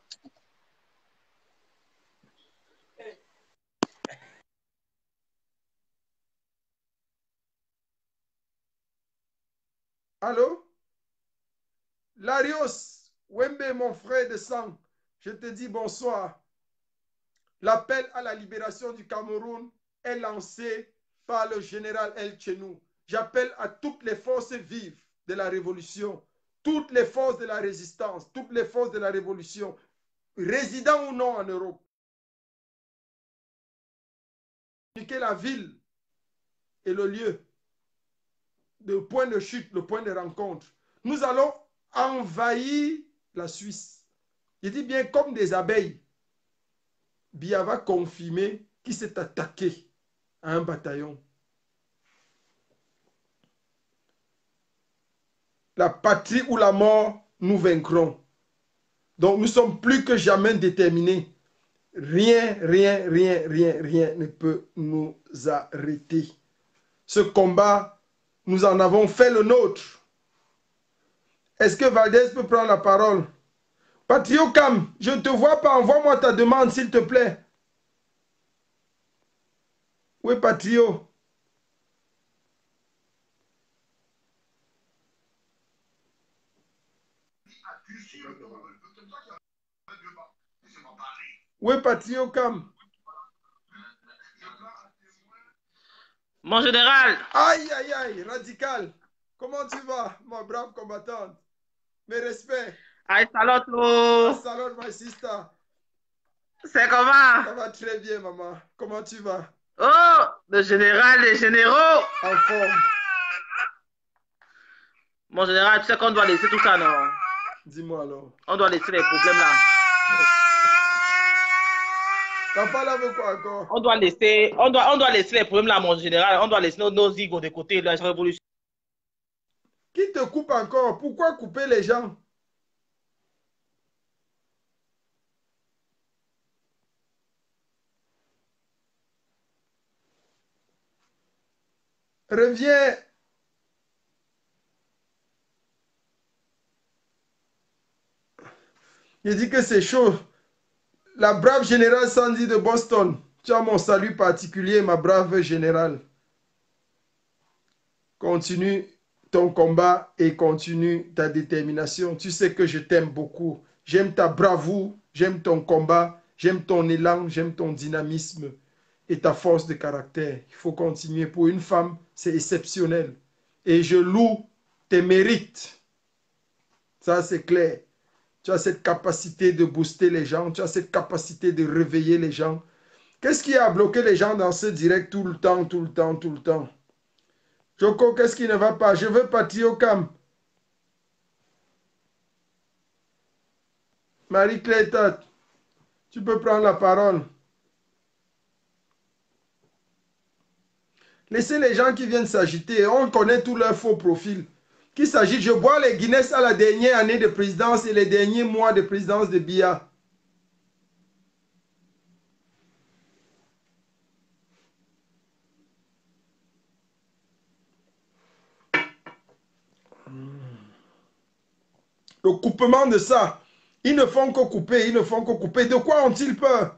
Allô? Larios, Wembe, mon frère de sang, je te dis bonsoir. L'appel à la libération du Cameroun est lancé par le général El Chenou. J'appelle à toutes les forces vives de la révolution, toutes les forces de la résistance, toutes les forces de la révolution, résidant ou non en Europe, la ville et le lieu, le point de chute, le point de rencontre. Nous allons envahir la Suisse. Je dis bien comme des abeilles. Biya va confirmer qui s'est attaqué à un bataillon. La patrie ou la mort, nous vaincrons. Donc nous sommes plus que jamais déterminés. Rien ne peut nous arrêter. Ce combat, nous en avons fait le nôtre. Est-ce que Valdez peut prendre la parole? Patrio Cam, je ne te vois pas. Envoie-moi ta demande, s'il te plaît. Oui, Patrio. Oui, Patrio Cam. Mon général. Aïe, aïe, aïe, radical. Comment tu vas, ma brave combattante? Mes respects. Aïe, salut. Salut, my sister. C'est comment? Ça va très bien, maman. Comment tu vas? Oh, le général, les généraux. En forme. Mon général, tu sais qu'on doit laisser tout ça, non? Dis-moi alors. On doit laisser les problèmes là. T'as pas là avec quoi encore? On doit laisser les problèmes là, mon général. On doit laisser nos égos de côté, la révolution. Qui te coupe encore? Pourquoi couper les gens? Reviens. Il dit que c'est chaud. La brave générale Sandy de Boston. Tu as mon salut particulier, ma brave générale. Continue ton combat et continue ta détermination. Tu sais que je t'aime beaucoup. J'aime ta bravoure, j'aime ton combat, j'aime ton élan, j'aime ton dynamisme et ta force de caractère. Il faut continuer. Pour une femme, c'est exceptionnel. Et je loue tes mérites. Ça, c'est clair. Tu as cette capacité de booster les gens. Tu as cette capacité de réveiller les gens. Qu'est-ce qui a bloqué les gens dans ce direct tout le temps? Joko, qu'est-ce qui ne va pas? Je veux Patrio Cam. Marie-Claire Tat, tu peux prendre la parole. Laissez les gens qui viennent s'agiter. On connaît tous leurs faux profils. Qui s'agit, je bois les Guinness à la dernière année de présidence et les derniers mois de présidence de Biya. Le coupement de ça. Ils ne font que couper, De quoi ont-ils peur?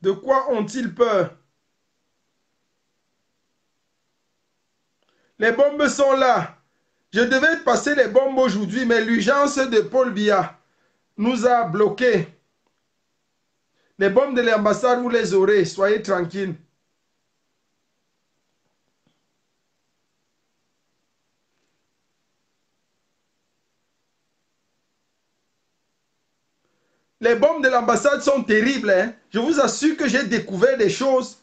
De quoi ont-ils peur? Les bombes sont là. Je devais passer les bombes aujourd'hui, mais l'urgence de Paul Biya nous a bloqués. Les bombes de l'ambassade, vous les aurez. Soyez tranquilles. Les bombes de l'ambassade sont terribles. Hein? Je vous assure que j'ai découvert des choses.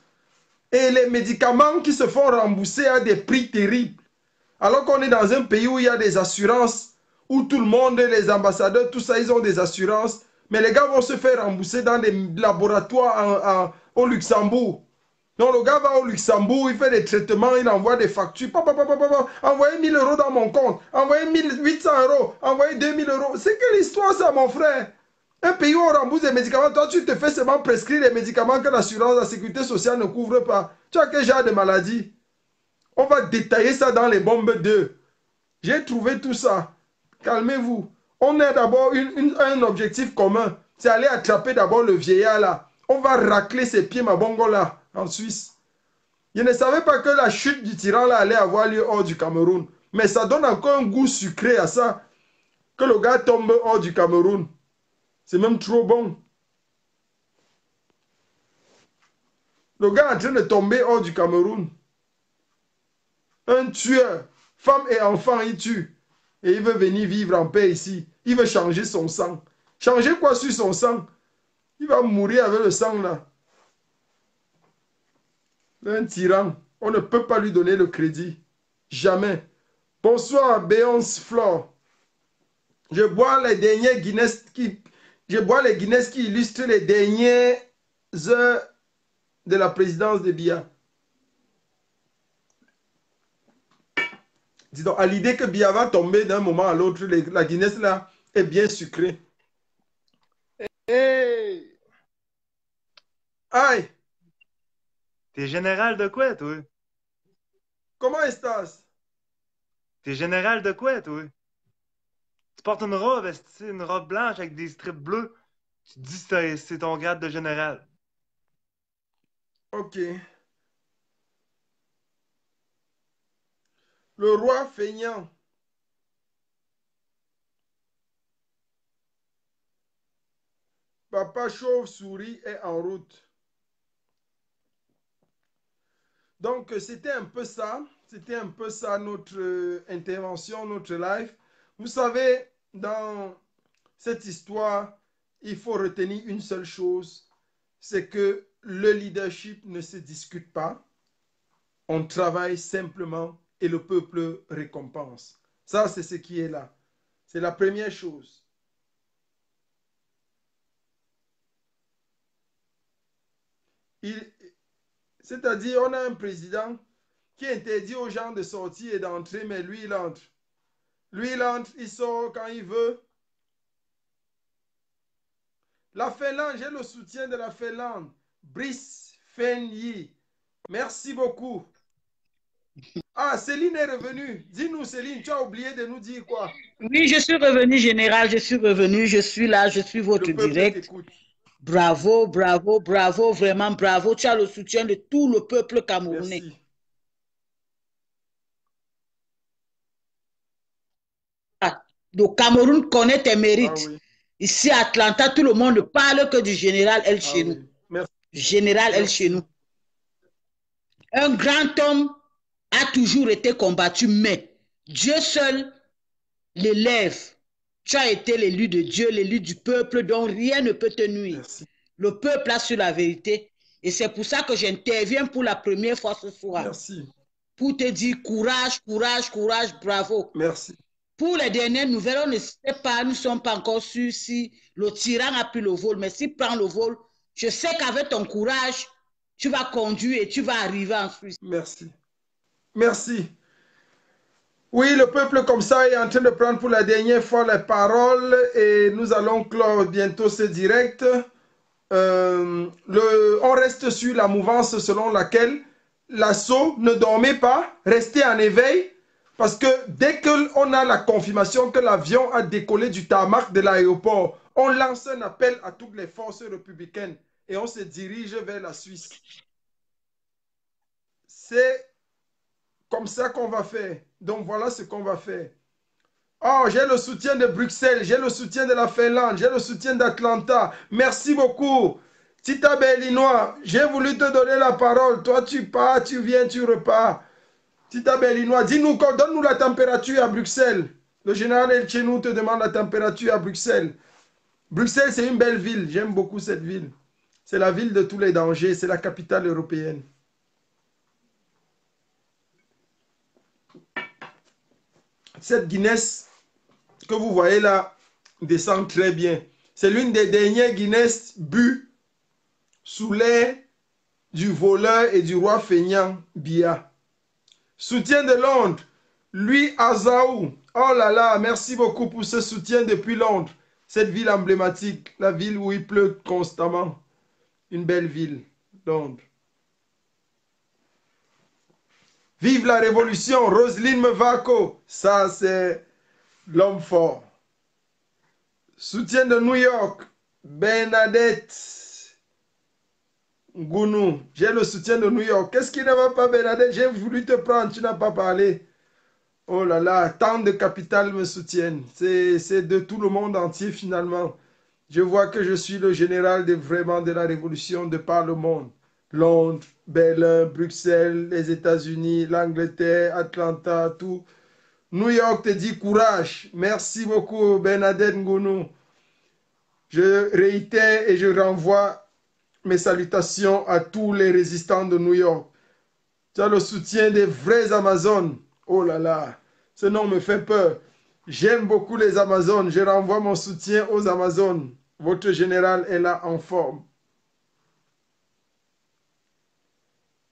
Et les médicaments qui se font rembourser à des prix terribles. Alors qu'on est dans un pays où il y a des assurances, où tout le monde, les ambassadeurs, tout ça, ils ont des assurances. Mais les gars vont se faire rembourser dans des laboratoires au Luxembourg. Donc le gars va au Luxembourg, il fait des traitements, il envoie des factures. Envoyez 1000 € dans mon compte. Envoyez 800 €. Envoyez 2000 €. C'est quelle histoire ça, mon frère? Un pays où on rembourse des médicaments, toi tu te fais seulement prescrire les médicaments que l'assurance, la sécurité sociale ne couvre pas. Tu as quel genre de maladie? On va détailler ça dans les bombes 2. J'ai trouvé tout ça. Calmez-vous. On a d'abord un objectif commun. C'est aller attraper d'abord le vieillard là. On va racler ses pieds, ma bongo là, en Suisse. Je ne savais pas que la chute du tyran là allait avoir lieu hors du Cameroun. Mais ça donne encore un goût sucré à ça. Que le gars tombe hors du Cameroun. C'est même trop bon. Le gars est en train de tomber hors du Cameroun. Un tueur, femme et enfant, il tue. Et il veut venir vivre en paix ici. Il veut changer son sang. Changer quoi sur son sang? Il va mourir avec le sang là. Un tyran. On ne peut pas lui donner le crédit. Jamais. Bonsoir, Béance Flore. Je bois les derniers Guinness qui illustrent les dernières heures de la présidence de Biya. Dis donc, à l'idée que Biya va tomber d'un moment à l'autre, la Guinness là est bien sucrée. Hey! Aïe! T'es général de quoi, toi? Comment estás? T'es général de quoi, toi? Tu portes une robe blanche avec des strips bleus. Tu dis que c'est ton grade de général. Ok. Le roi feignant. Papa Chauve-souris est en route. Donc, c'était un peu ça. C'était un peu ça notre intervention, notre live. Vous savez, dans cette histoire, il faut retenir une seule chose, c'est que le leadership ne se discute pas. On travaille simplement et le peuple récompense. Ça, c'est ce qui est là. C'est la première chose. C'est-à-dire, on a un président qui interdit aux gens de sortir et d'entrer, mais lui, il entre. Lui, il entre, il sort quand il veut. La Finlande, j'ai le soutien de la Finlande. Brice Fenyi. Merci beaucoup. Ah, Céline est revenue. Dis-nous, Céline, tu as oublié de nous dire quoi? Oui, je suis revenu, général. Je suis revenu. Je suis là. Je suis votre direct. Bravo, bravo, bravo. Vraiment, bravo. Tu as le soutien de tout le peuple camerounais. Merci. Le Cameroun connaît tes mérites. Ah, oui. Ici à Atlanta, tout le monde ne parle que du général El Chenou. Oui. Général El Chenou. Un grand homme a toujours été combattu, mais Dieu seul l'élève. Tu as été l'élu de Dieu, l'élu du peuple, dont rien ne peut te nuire. Merci. Le peuple a su la vérité. Et c'est pour ça que j'interviens pour la première fois ce soir. Merci. Pour te dire courage, courage, courage, bravo. Merci. Pour les dernières nouvelles, on ne sait pas, nous ne sommes pas encore sûrs si le tyran a pris le vol. Mais s'il prend le vol, je sais qu'avec ton courage, tu vas conduire et tu vas arriver en Suisse. Merci. Merci. Oui, le peuple comme ça est en train de prendre pour la dernière fois les paroles et nous allons clore bientôt ce direct. On reste sur la mouvance selon laquelle l'assaut ne dormait pas, restez en éveil, parce que dès qu'on a la confirmation que l'avion a décollé du tarmac de l'aéroport, on lance un appel à toutes les forces républicaines et on se dirige vers la Suisse. C'est comme ça qu'on va faire. Donc voilà ce qu'on va faire. Oh, j'ai le soutien de Bruxelles, j'ai le soutien de la Finlande, j'ai le soutien d'Atlanta. Merci beaucoup. Tita Berlinois, j'ai voulu te donner la parole. Toi, tu pars, tu viens, tu repars. Tita Berlinois, dis-nous, donne-nous la température à Bruxelles. Le général El Chenou te demande la température à Bruxelles. Bruxelles, c'est une belle ville. J'aime beaucoup cette ville. C'est la ville de tous les dangers. C'est la capitale européenne. Cette Guinness que vous voyez là descend très bien. C'est l'une des dernières Guinness bues sous l'air du voleur et du roi feignant Biya. Soutien de Londres, Louis Azaou. Oh là là, merci beaucoup pour ce soutien depuis Londres. Cette ville emblématique, la ville où il pleut constamment. Une belle ville, Londres. Vive la révolution, Roselyne Mevako. Ça, c'est l'homme fort. Soutien de New York, Bernadette Gounou. J'ai le soutien de New York. Qu'est-ce qui ne va pas, Bernadette? J'ai voulu te prendre, tu n'as pas parlé. Oh là là, tant de capitales me soutiennent. C'est de tout le monde entier finalement. Je vois que je suis le général vraiment de la révolution de par le monde. Londres, Berlin, Bruxelles, les États-Unis, l'Angleterre, Atlanta, tout. New York te dit courage. Merci beaucoup, Bernadette Ngounou. Je réitère et je renvoie mes salutations à tous les résistants de New York. Tu as le soutien des vrais Amazones. Oh là là, ce nom me fait peur. J'aime beaucoup les Amazones. Je renvoie mon soutien aux Amazones. Votre général est là en forme.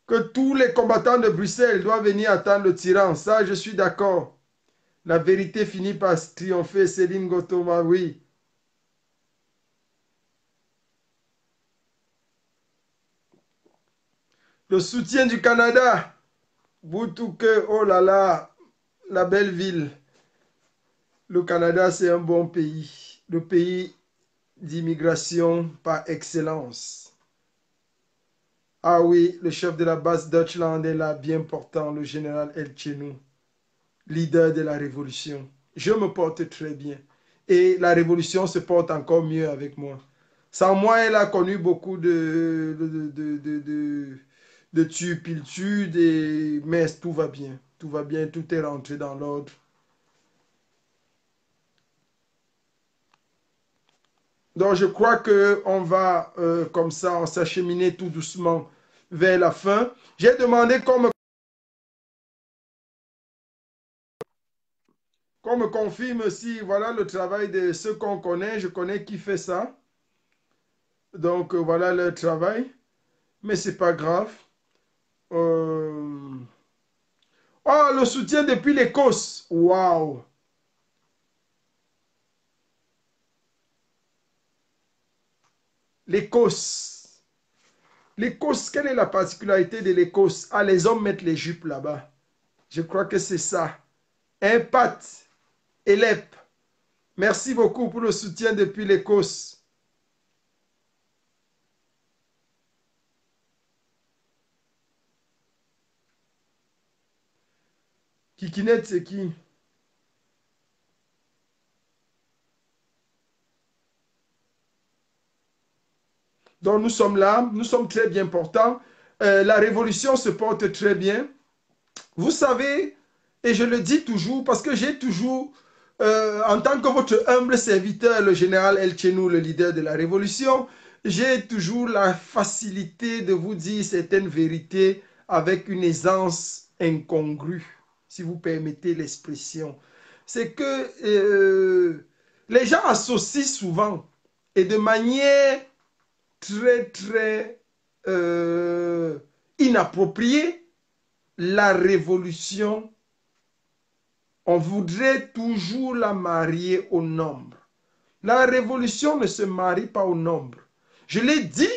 Que tous les combattants de Bruxelles doivent venir attendre le tyran. Ça, je suis d'accord. La vérité finit par triompher. Céline Gotoma, oui. Le soutien du Canada. Boutouke, oh là là, la belle ville. Le Canada, c'est un bon pays. Le pays d'immigration par excellence. Ah oui, le chef de la base Deutschland est là, bien portant, le général El Chenou, leader de la révolution. Je me porte très bien. Et la révolution se porte encore mieux avec moi. Sans moi, elle a connu beaucoup de turpitudes, mais tout va bien. Tout va bien, tout est rentré dans l'ordre. Donc, je crois qu'on va, comme ça, on s'acheminer tout doucement vers la fin. J'ai demandé qu'on me confirme si, voilà le travail de ceux qu'on connaît. Je connais qui fait ça. Donc, voilà leur travail. Mais ce n'est pas grave. Oh, le soutien depuis l'Écosse. Waouh! L'Écosse. L'Écosse, quelle est la particularité de l'Écosse? Ah, les hommes mettent les jupes là-bas. Je crois que c'est ça. Impact. Elep. Merci beaucoup pour le soutien depuis l'Écosse. Kikinette, c'est qui? Donc nous sommes là, nous sommes très bien portants. La révolution se porte très bien. Vous savez, et je le dis toujours, parce que j'ai toujours, en tant que votre humble serviteur, le général El Chenou, le leader de la révolution, j'ai toujours la facilité de vous dire certaines vérités avec une aisance incongrue, si vous permettez l'expression. C'est que les gens associent souvent, et de manière très inappropriée, la révolution. On voudrait toujours la marier au nombre. La révolution ne se marie pas au nombre. Je l'ai dit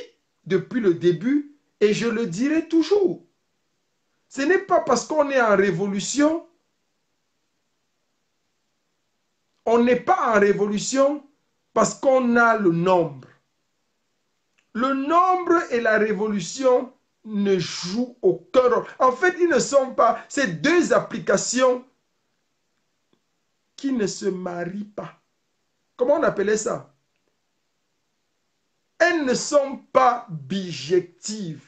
depuis le début et je le dirai toujours. Ce n'est pas parce qu'on est en révolution, on n'est pas en révolution parce qu'on a le nombre. Le nombre et la révolution ne jouent aucun rôle. En fait, ils ne sont pas ces deux applications qui ne se marient pas. Comment on appelait ça? Elles ne sont pas bijectives.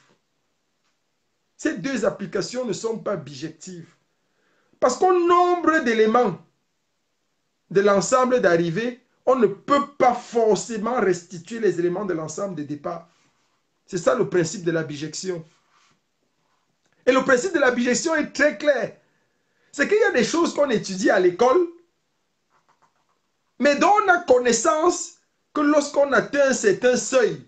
Ces deux applications ne sont pas bijectives. Parce qu'au nombre d'éléments de l'ensemble d'arrivée, on ne peut pas forcément restituer les éléments de l'ensemble de départ. C'est ça le principe de la bijection. Et le principe de la bijection est très clair. C'est qu'il y a des choses qu'on étudie à l'école, mais dont on a connaissance que lorsqu'on atteint un certain seuil.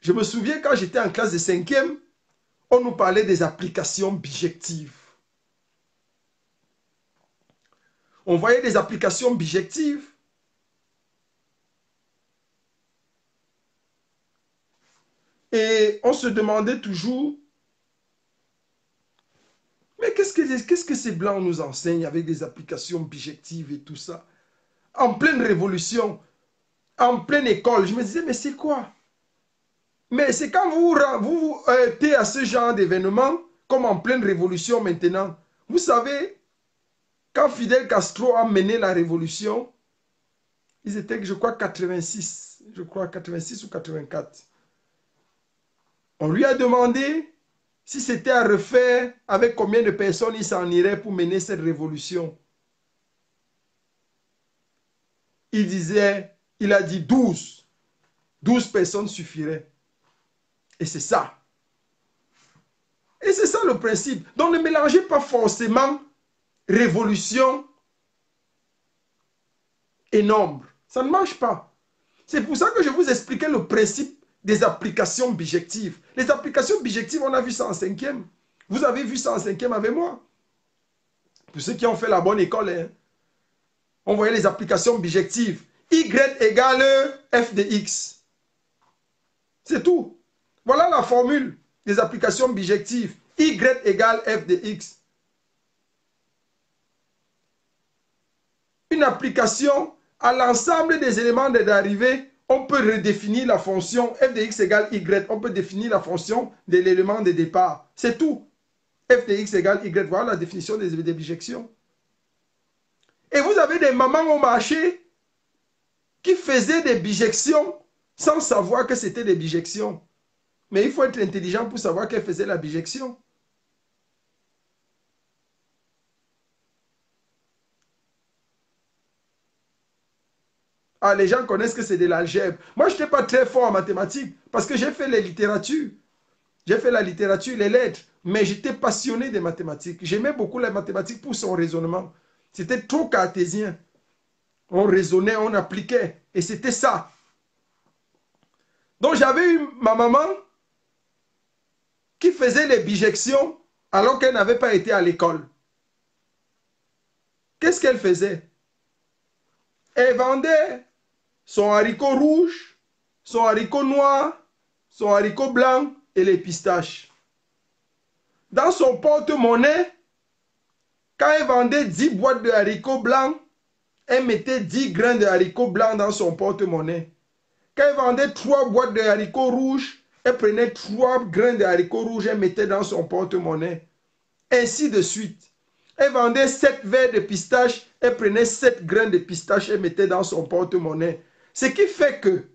Je me souviens quand j'étais en classe de 5e, on nous parlait des applications bijectives. On voyait des applications bijectives. Et on se demandait toujours, mais qu'est-ce que ces blancs nous enseignent avec des applications bijectives et tout ça? En pleine révolution, en pleine école, je me disais, mais c'est quoi? Mais c'est quand vous êtes à ce genre d'événement, comme en pleine révolution maintenant. Vous savez, quand Fidel Castro a mené la révolution, ils étaient, je crois, 86. Je crois 86 ou 84. On lui a demandé si c'était à refaire, avec combien de personnes il s'en irait pour mener cette révolution. Il a dit 12. 12 personnes suffiraient. Et c'est ça. Et c'est ça le principe. Donc ne mélangez pas forcément révolution et nombre. Ça ne marche pas. C'est pour ça que je vous expliquais le principe des applications bijectives. Les applications bijectives, on a vu ça en 5e. Vous avez vu ça en 5e avec moi. Pour ceux qui ont fait la bonne école, hein. On voyait les applications bijectives. Y égale f de x. C'est tout. Voilà la formule des applications bijectives. Y égale f de x. Une application à l'ensemble des éléments de dérivée, on peut redéfinir la fonction f de x égale y. On peut définir la fonction de l'élément de départ. C'est tout. F de x égale y. Voilà la définition des bijections. Et vous avez des mamans au marché qui faisaient des bijections sans savoir que c'était des bijections. Mais il faut être intelligent pour savoir qu'elle faisait la bijection. Ah, les gens connaissent que c'est de l'algèbre. Moi, je n'étais pas très fort en mathématiques parce que j'ai fait les littératures. J'ai fait la littérature, les lettres, mais j'étais passionné des mathématiques. J'aimais beaucoup les mathématiques pour son raisonnement. C'était trop cartésien. On raisonnait, on appliquait, et c'était ça. Donc, j'avais eu ma maman qui faisait les bijections alors qu'elle n'avait pas été à l'école. Qu'est-ce qu'elle faisait? Elle vendait son haricot rouge, son haricot noir, son haricot blanc et les pistaches. Dans son porte-monnaie, quand elle vendait 10 boîtes de haricots blancs, elle mettait 10 grains de haricots blancs dans son porte-monnaie. Quand elle vendait 3 boîtes de haricots rouges, elle prenait 3 grains de haricots rouges et mettait dans son porte-monnaie. Ainsi de suite. Elle vendait 7 verres de pistaches, elle prenait 7 grains de pistaches et mettait dans son porte-monnaie. Ce qui fait que,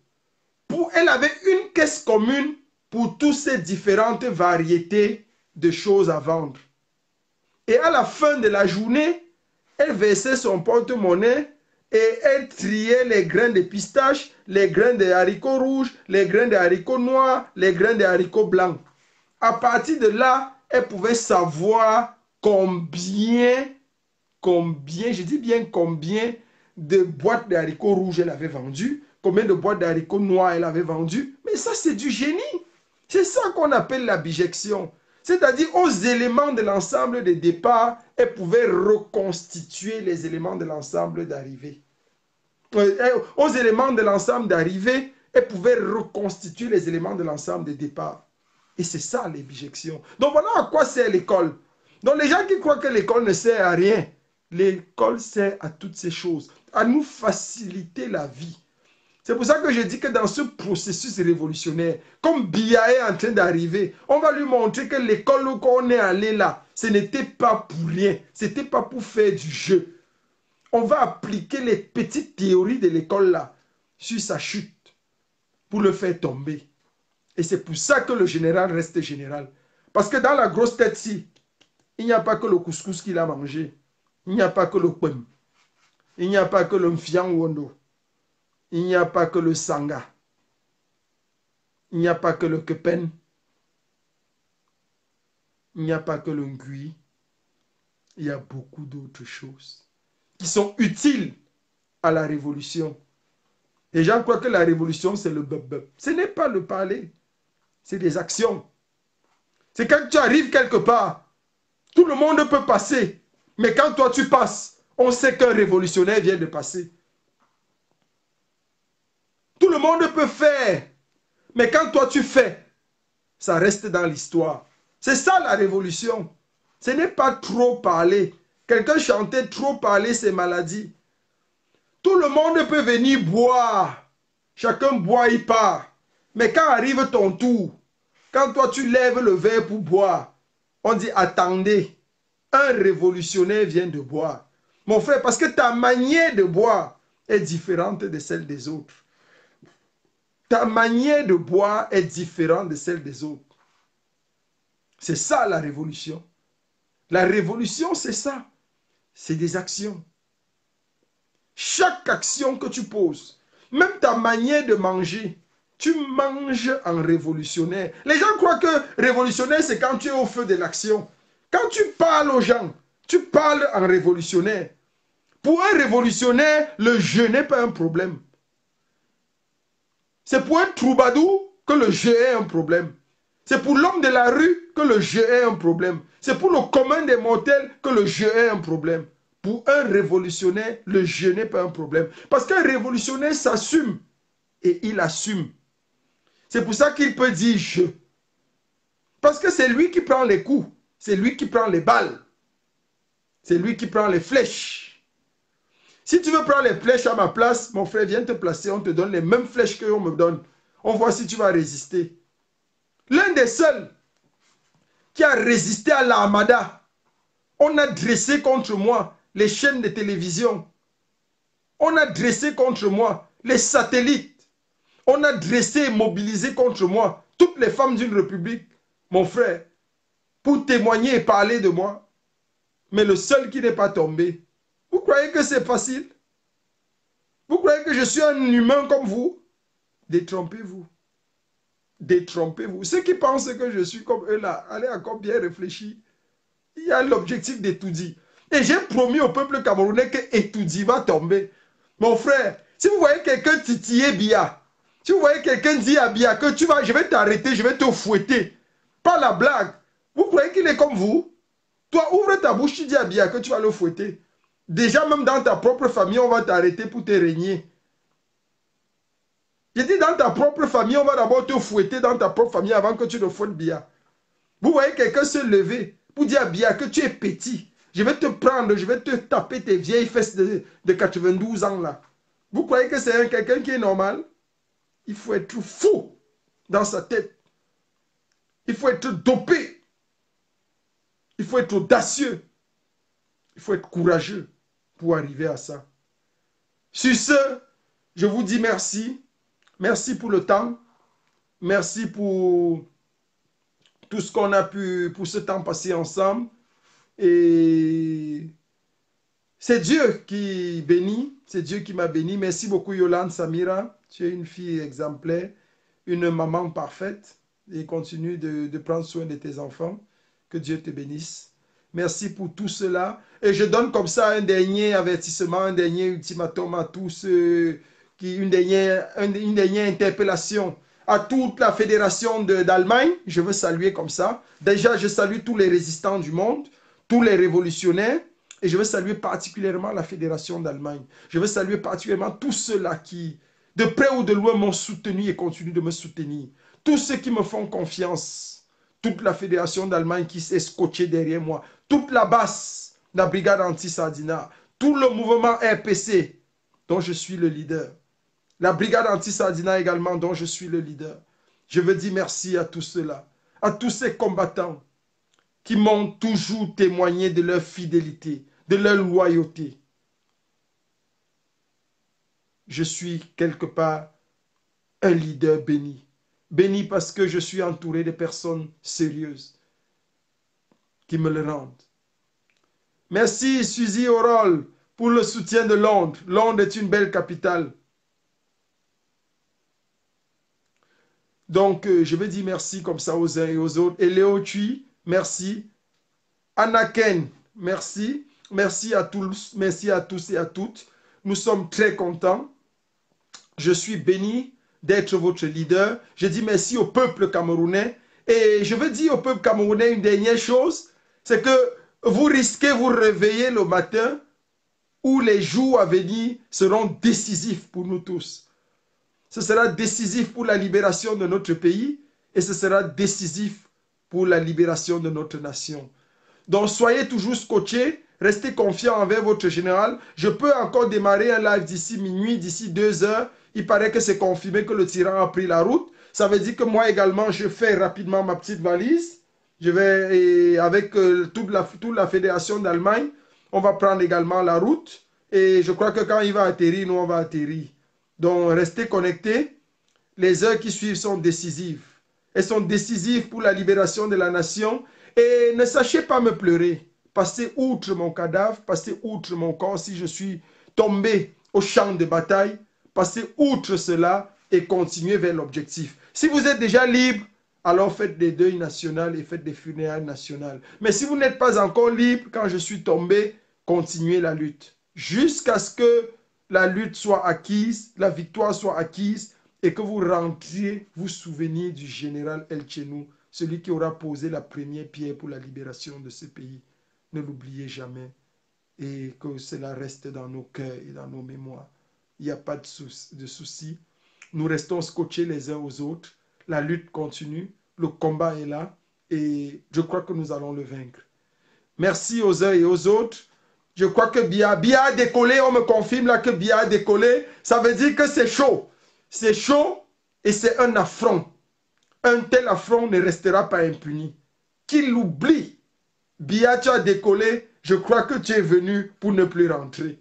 elle avait une caisse commune pour toutes ces différentes variétés de choses à vendre. Et à la fin de la journée, elle versait son porte-monnaie et elle triait les grains de pistache, les grains de haricots rouges, les grains de haricots noirs, les grains de haricots blancs. À partir de là, elle pouvait savoir combien, je dis bien combien de boîtes de haricots rouges elle avait vendu, combien de boîtes de haricots noirs elle avait vendu. Mais ça, c'est du génie. C'est ça qu'on appelle la bijection. C'est-à-dire aux éléments de l'ensemble de départ, elle pouvait reconstituer les éléments de l'ensemble d'arrivée. Aux éléments de l'ensemble d'arrivée, elle pouvait reconstituer les éléments de l'ensemble de départ. Et c'est ça les bijections. Donc voilà à quoi sert l'école. Donc les gens qui croient que l'école ne sert à rien, l'école sert à toutes ces choses, à nous faciliter la vie. C'est pour ça que je dis que dans ce processus révolutionnaire, comme Biya est en train d'arriver, on va lui montrer que l'école où on est allé là, ce n'était pas pour rien, ce n'était pas pour faire du jeu. On va appliquer les petites théories de l'école là sur sa chute pour le faire tomber. Et c'est pour ça que le général reste général. Parce que dans la grosse tête-ci, il n'y a pas que le couscous qu'il a mangé. Il n'y a pas que le kwem. Il n'y a pas que le mfiang wondo. Il n'y a pas que le sanga. Il n'y a pas que le kepen. Il n'y a pas que le ngui. Il y a beaucoup d'autres choses qui sont utiles à la révolution. Les gens croient que la révolution, c'est le bub-bub. Ce n'est pas le parler. C'est des actions. C'est quand tu arrives quelque part, tout le monde peut passer. Mais quand toi tu passes, on sait qu'un révolutionnaire vient de passer. Tout le monde peut faire. Mais quand toi tu fais, ça reste dans l'histoire. C'est ça la révolution. Ce n'est pas trop parler. Quelqu'un chantait trop parler, c'est maladie. Tout le monde peut venir boire. Chacun boit, il part. Mais quand arrive ton tour, quand toi tu lèves le verre pour boire, on dit attendez, un révolutionnaire vient de boire. Mon frère, parce que ta manière de boire est différente de celle des autres. Ta manière de boire est différente de celle des autres. C'est ça la révolution. La révolution, c'est ça. C'est des actions. Chaque action que tu poses, même ta manière de manger, tu manges en révolutionnaire. Les gens croient que révolutionnaire, c'est quand tu es au feu de l'action. Quand tu parles aux gens, tu parles en révolutionnaire. Pour un révolutionnaire, le jeu n'est pas un problème. C'est pour un troubadour que le jeu est un problème. C'est pour l'homme de la rue que le jeu est un problème. C'est pour le commun des mortels que le jeu est un problème. Pour un révolutionnaire, le jeu n'est pas un problème. Parce qu'un révolutionnaire s'assume et il assume. C'est pour ça qu'il peut dire je. Parce que c'est lui qui prend les coups. C'est lui qui prend les balles. C'est lui qui prend les flèches. Si tu veux prendre les flèches à ma place, mon frère, viens te placer. On te donne les mêmes flèches qu'on me donne. On voit si tu vas résister. L'un des seuls qui a résisté à l'armada, on a dressé contre moi les chaînes de télévision. On a dressé contre moi les satellites. On a dressé et mobilisé contre moi toutes les femmes d'une république, mon frère, pour témoigner et parler de moi. Mais le seul qui n'est pas tombé, vous croyez que c'est facile? Vous croyez que je suis un humain comme vous? Détrompez-vous. Détrompez-vous. Ceux qui pensent que je suis comme eux là, allez encore bien réfléchir. Il y a l'objectif d'Etoudi. Et j'ai promis au peuple camerounais que Etoudi va tomber. Mon frère, si vous voyez quelqu'un titiller Biya, si vous voyez quelqu'un dire à Biya que je vais t'arrêter, je vais te fouetter. Pas la blague. Vous croyez qu'il est comme vous? Toi, ouvre ta bouche, tu dis à Biya que tu vas le fouetter. Déjà, même dans ta propre famille, on va t'arrêter pour te régner. J'ai dit, dans ta propre famille, on va d'abord te fouetter dans ta propre famille avant que tu ne fouettes Biya. Vous voyez quelqu'un se lever pour dire à Biya que tu es petit. Je vais te prendre, je vais te taper tes vieilles fesses de 92 ans là. Vous croyez que c'est quelqu'un qui est normal? Il faut être fou dans sa tête. Il faut être dopé. Il faut être audacieux. Il faut être courageux pour arriver à ça. Sur ce, je vous dis merci. Merci pour le temps. Merci pour tout ce qu'on a pu, pour ce temps passé ensemble. Et c'est Dieu qui bénit. C'est Dieu qui m'a béni. Merci beaucoup Yolande Samira. Tu es une fille exemplaire, une maman parfaite. Et continue de prendre soin de tes enfants. Que Dieu te bénisse. Merci pour tout cela. Et je donne comme ça un dernier avertissement, un dernier ultimatum à tous ceux qui, une dernière interpellation à toute la fédération d'Allemagne. Je veux saluer comme ça. Déjà, je salue tous les résistants du monde, tous les révolutionnaires. Et je veux saluer particulièrement la fédération d'Allemagne. Je veux saluer particulièrement tous ceux-là qui, de près ou de loin, m'ont soutenu et continuent de me soutenir. Tous ceux qui me font confiance. Toute la fédération d'Allemagne qui s'est scotchée derrière moi. Toute la base, la brigade anti-Sardina. Tout le mouvement RPC dont je suis le leader. La brigade anti-Sardina également dont je suis le leader. Je veux dire merci à tous ceux-là. À tous ces combattants qui m'ont toujours témoigné de leur fidélité, de leur loyauté. Je suis quelque part un leader béni. Béni parce que je suis entouré de personnes sérieuses qui me le rendent. Merci Suzy Aurol pour le soutien de Londres. Londres est une belle capitale. Donc, je vais dire merci comme ça aux uns et aux autres. Et Léo Tui, merci. Anaken, merci. Merci à tous et à toutes. Nous sommes très contents. Je suis béni d'être votre leader. Je dis merci au peuple camerounais. Et je veux dire au peuple camerounais une dernière chose, c'est que vous risquez vous réveiller le matin où les jours à venir seront décisifs pour nous tous. Ce sera décisif pour la libération de notre pays et ce sera décisif pour la libération de notre nation. Donc soyez toujours scotchés, restez confiants envers votre général. Je peux encore démarrer un live d'ici minuit, d'ici 2 heures. Il paraît que c'est confirmé que le tyran a pris la route. Ça veut dire que moi également, je fais rapidement ma petite valise. Je vais, avec toute la fédération d'Allemagne, on va prendre également la route. Et je crois que quand il va atterrir, nous, on va atterrir. Donc, restez connectés. Les heures qui suivent sont décisives. Elles sont décisives pour la libération de la nation. Et ne sachez pas me pleurer. Passez outre mon cadavre, passez outre mon corps si je suis tombé au champ de bataille. Passez outre cela et continuez vers l'objectif. Si vous êtes déjà libre, alors faites des deuils nationaux et faites des funérailles nationales. Mais si vous n'êtes pas encore libre, quand je suis tombé, continuez la lutte. Jusqu'à ce que la lutte soit acquise, la victoire soit acquise et que vous rentriez vous souvenir du général El Chenou, celui qui aura posé la première pierre pour la libération de ce pays. Ne l'oubliez jamais et que cela reste dans nos cœurs et dans nos mémoires. Il n'y a pas de souci. Nous restons scotchés les uns aux autres. La lutte continue. Le combat est là. Et je crois que nous allons le vaincre. Merci aux uns et aux autres. Je crois que Biya a décollé. On me confirme là que Biya a décollé. Ça veut dire que c'est chaud. C'est chaud et c'est un affront. Un tel affront ne restera pas impuni. Qu'il l'oublie. Biya, tu as décollé. Je crois que tu es venu pour ne plus rentrer.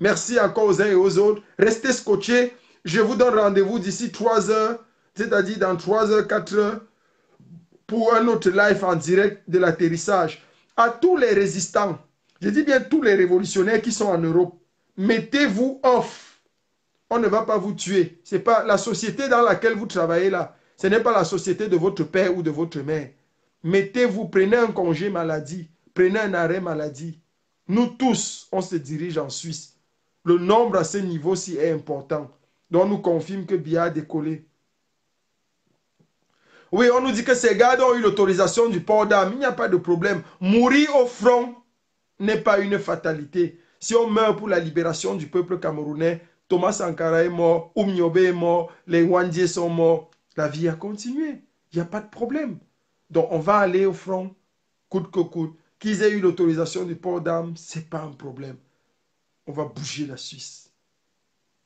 Merci encore aux uns et aux autres. Restez scotchés. Je vous donne rendez-vous d'ici 3 heures, c'est-à-dire dans 3 heures, 4 heures, pour un autre live en direct de l'atterrissage. À tous les résistants, je dis bien tous les révolutionnaires qui sont en Europe, mettez-vous off. On ne va pas vous tuer. Ce n'est pas la société dans laquelle vous travaillez là. Ce n'est pas la société de votre père ou de votre mère. Mettez-vous, prenez un congé maladie, prenez un arrêt maladie. Nous tous, on se dirige en Suisse. Le nombre à ce niveau-ci est important. Donc, on nous confirme que Biya a décollé. Oui, on nous dit que ces gars ont eu l'autorisation du port d'armes. Il n'y a pas de problème. Mourir au front n'est pas une fatalité. Si on meurt pour la libération du peuple camerounais, Thomas Sankara est mort, Oumniobe est mort, les Wandiers sont morts. La vie a continué. Il n'y a pas de problème. Donc, on va aller au front, coûte que coûte. Qu'ils aient eu l'autorisation du port d'armes, ce n'est pas un problème. On va bouger la Suisse.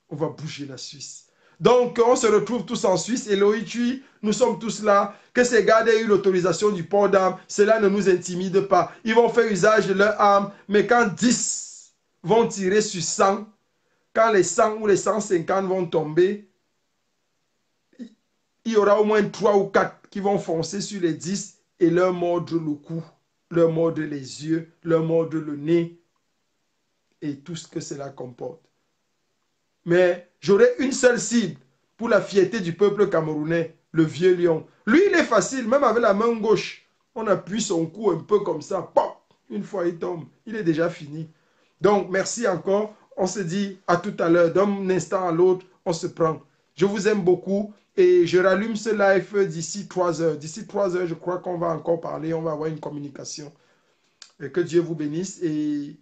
On va bouger la Suisse. Donc, on se retrouve tous en Suisse. Et Loïtui, nous sommes tous là. Que ces gars aient eu l'autorisation du port d'armes, cela ne nous intimide pas. Ils vont faire usage de leurs armes. Mais quand 10 vont tirer sur 100, quand les 100 ou les 150 vont tomber, il y aura au moins 3 ou 4 qui vont foncer sur les 10 et leur mordre le cou, leur mordre les yeux, leur mordre le nez et tout ce que cela comporte. Mais j'aurai une seule cible pour la fierté du peuple camerounais, le vieux lion. Lui, il est facile, même avec la main gauche. On appuie son cou un peu comme ça. Pop, une fois il tombe, il est déjà fini. Donc, merci encore. On se dit à tout à l'heure. D'un instant à l'autre, on se prend. Je vous aime beaucoup et je rallume ce live d'ici 3 heures. D'ici 3 heures, je crois qu'on va encore parler. On va avoir une communication. Et que Dieu vous bénisse et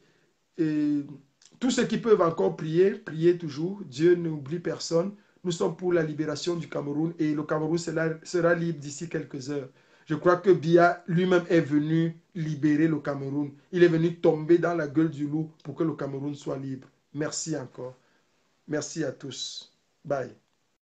tous ceux qui peuvent encore prier, priez toujours. Dieu n'oublie personne. Nous sommes pour la libération du Cameroun et le Cameroun sera libre d'ici quelques heures. Je crois que Biya lui-même est venu libérer le Cameroun. Il est venu tomber dans la gueule du loup pour que le Cameroun soit libre. Merci encore. Merci à tous. Bye.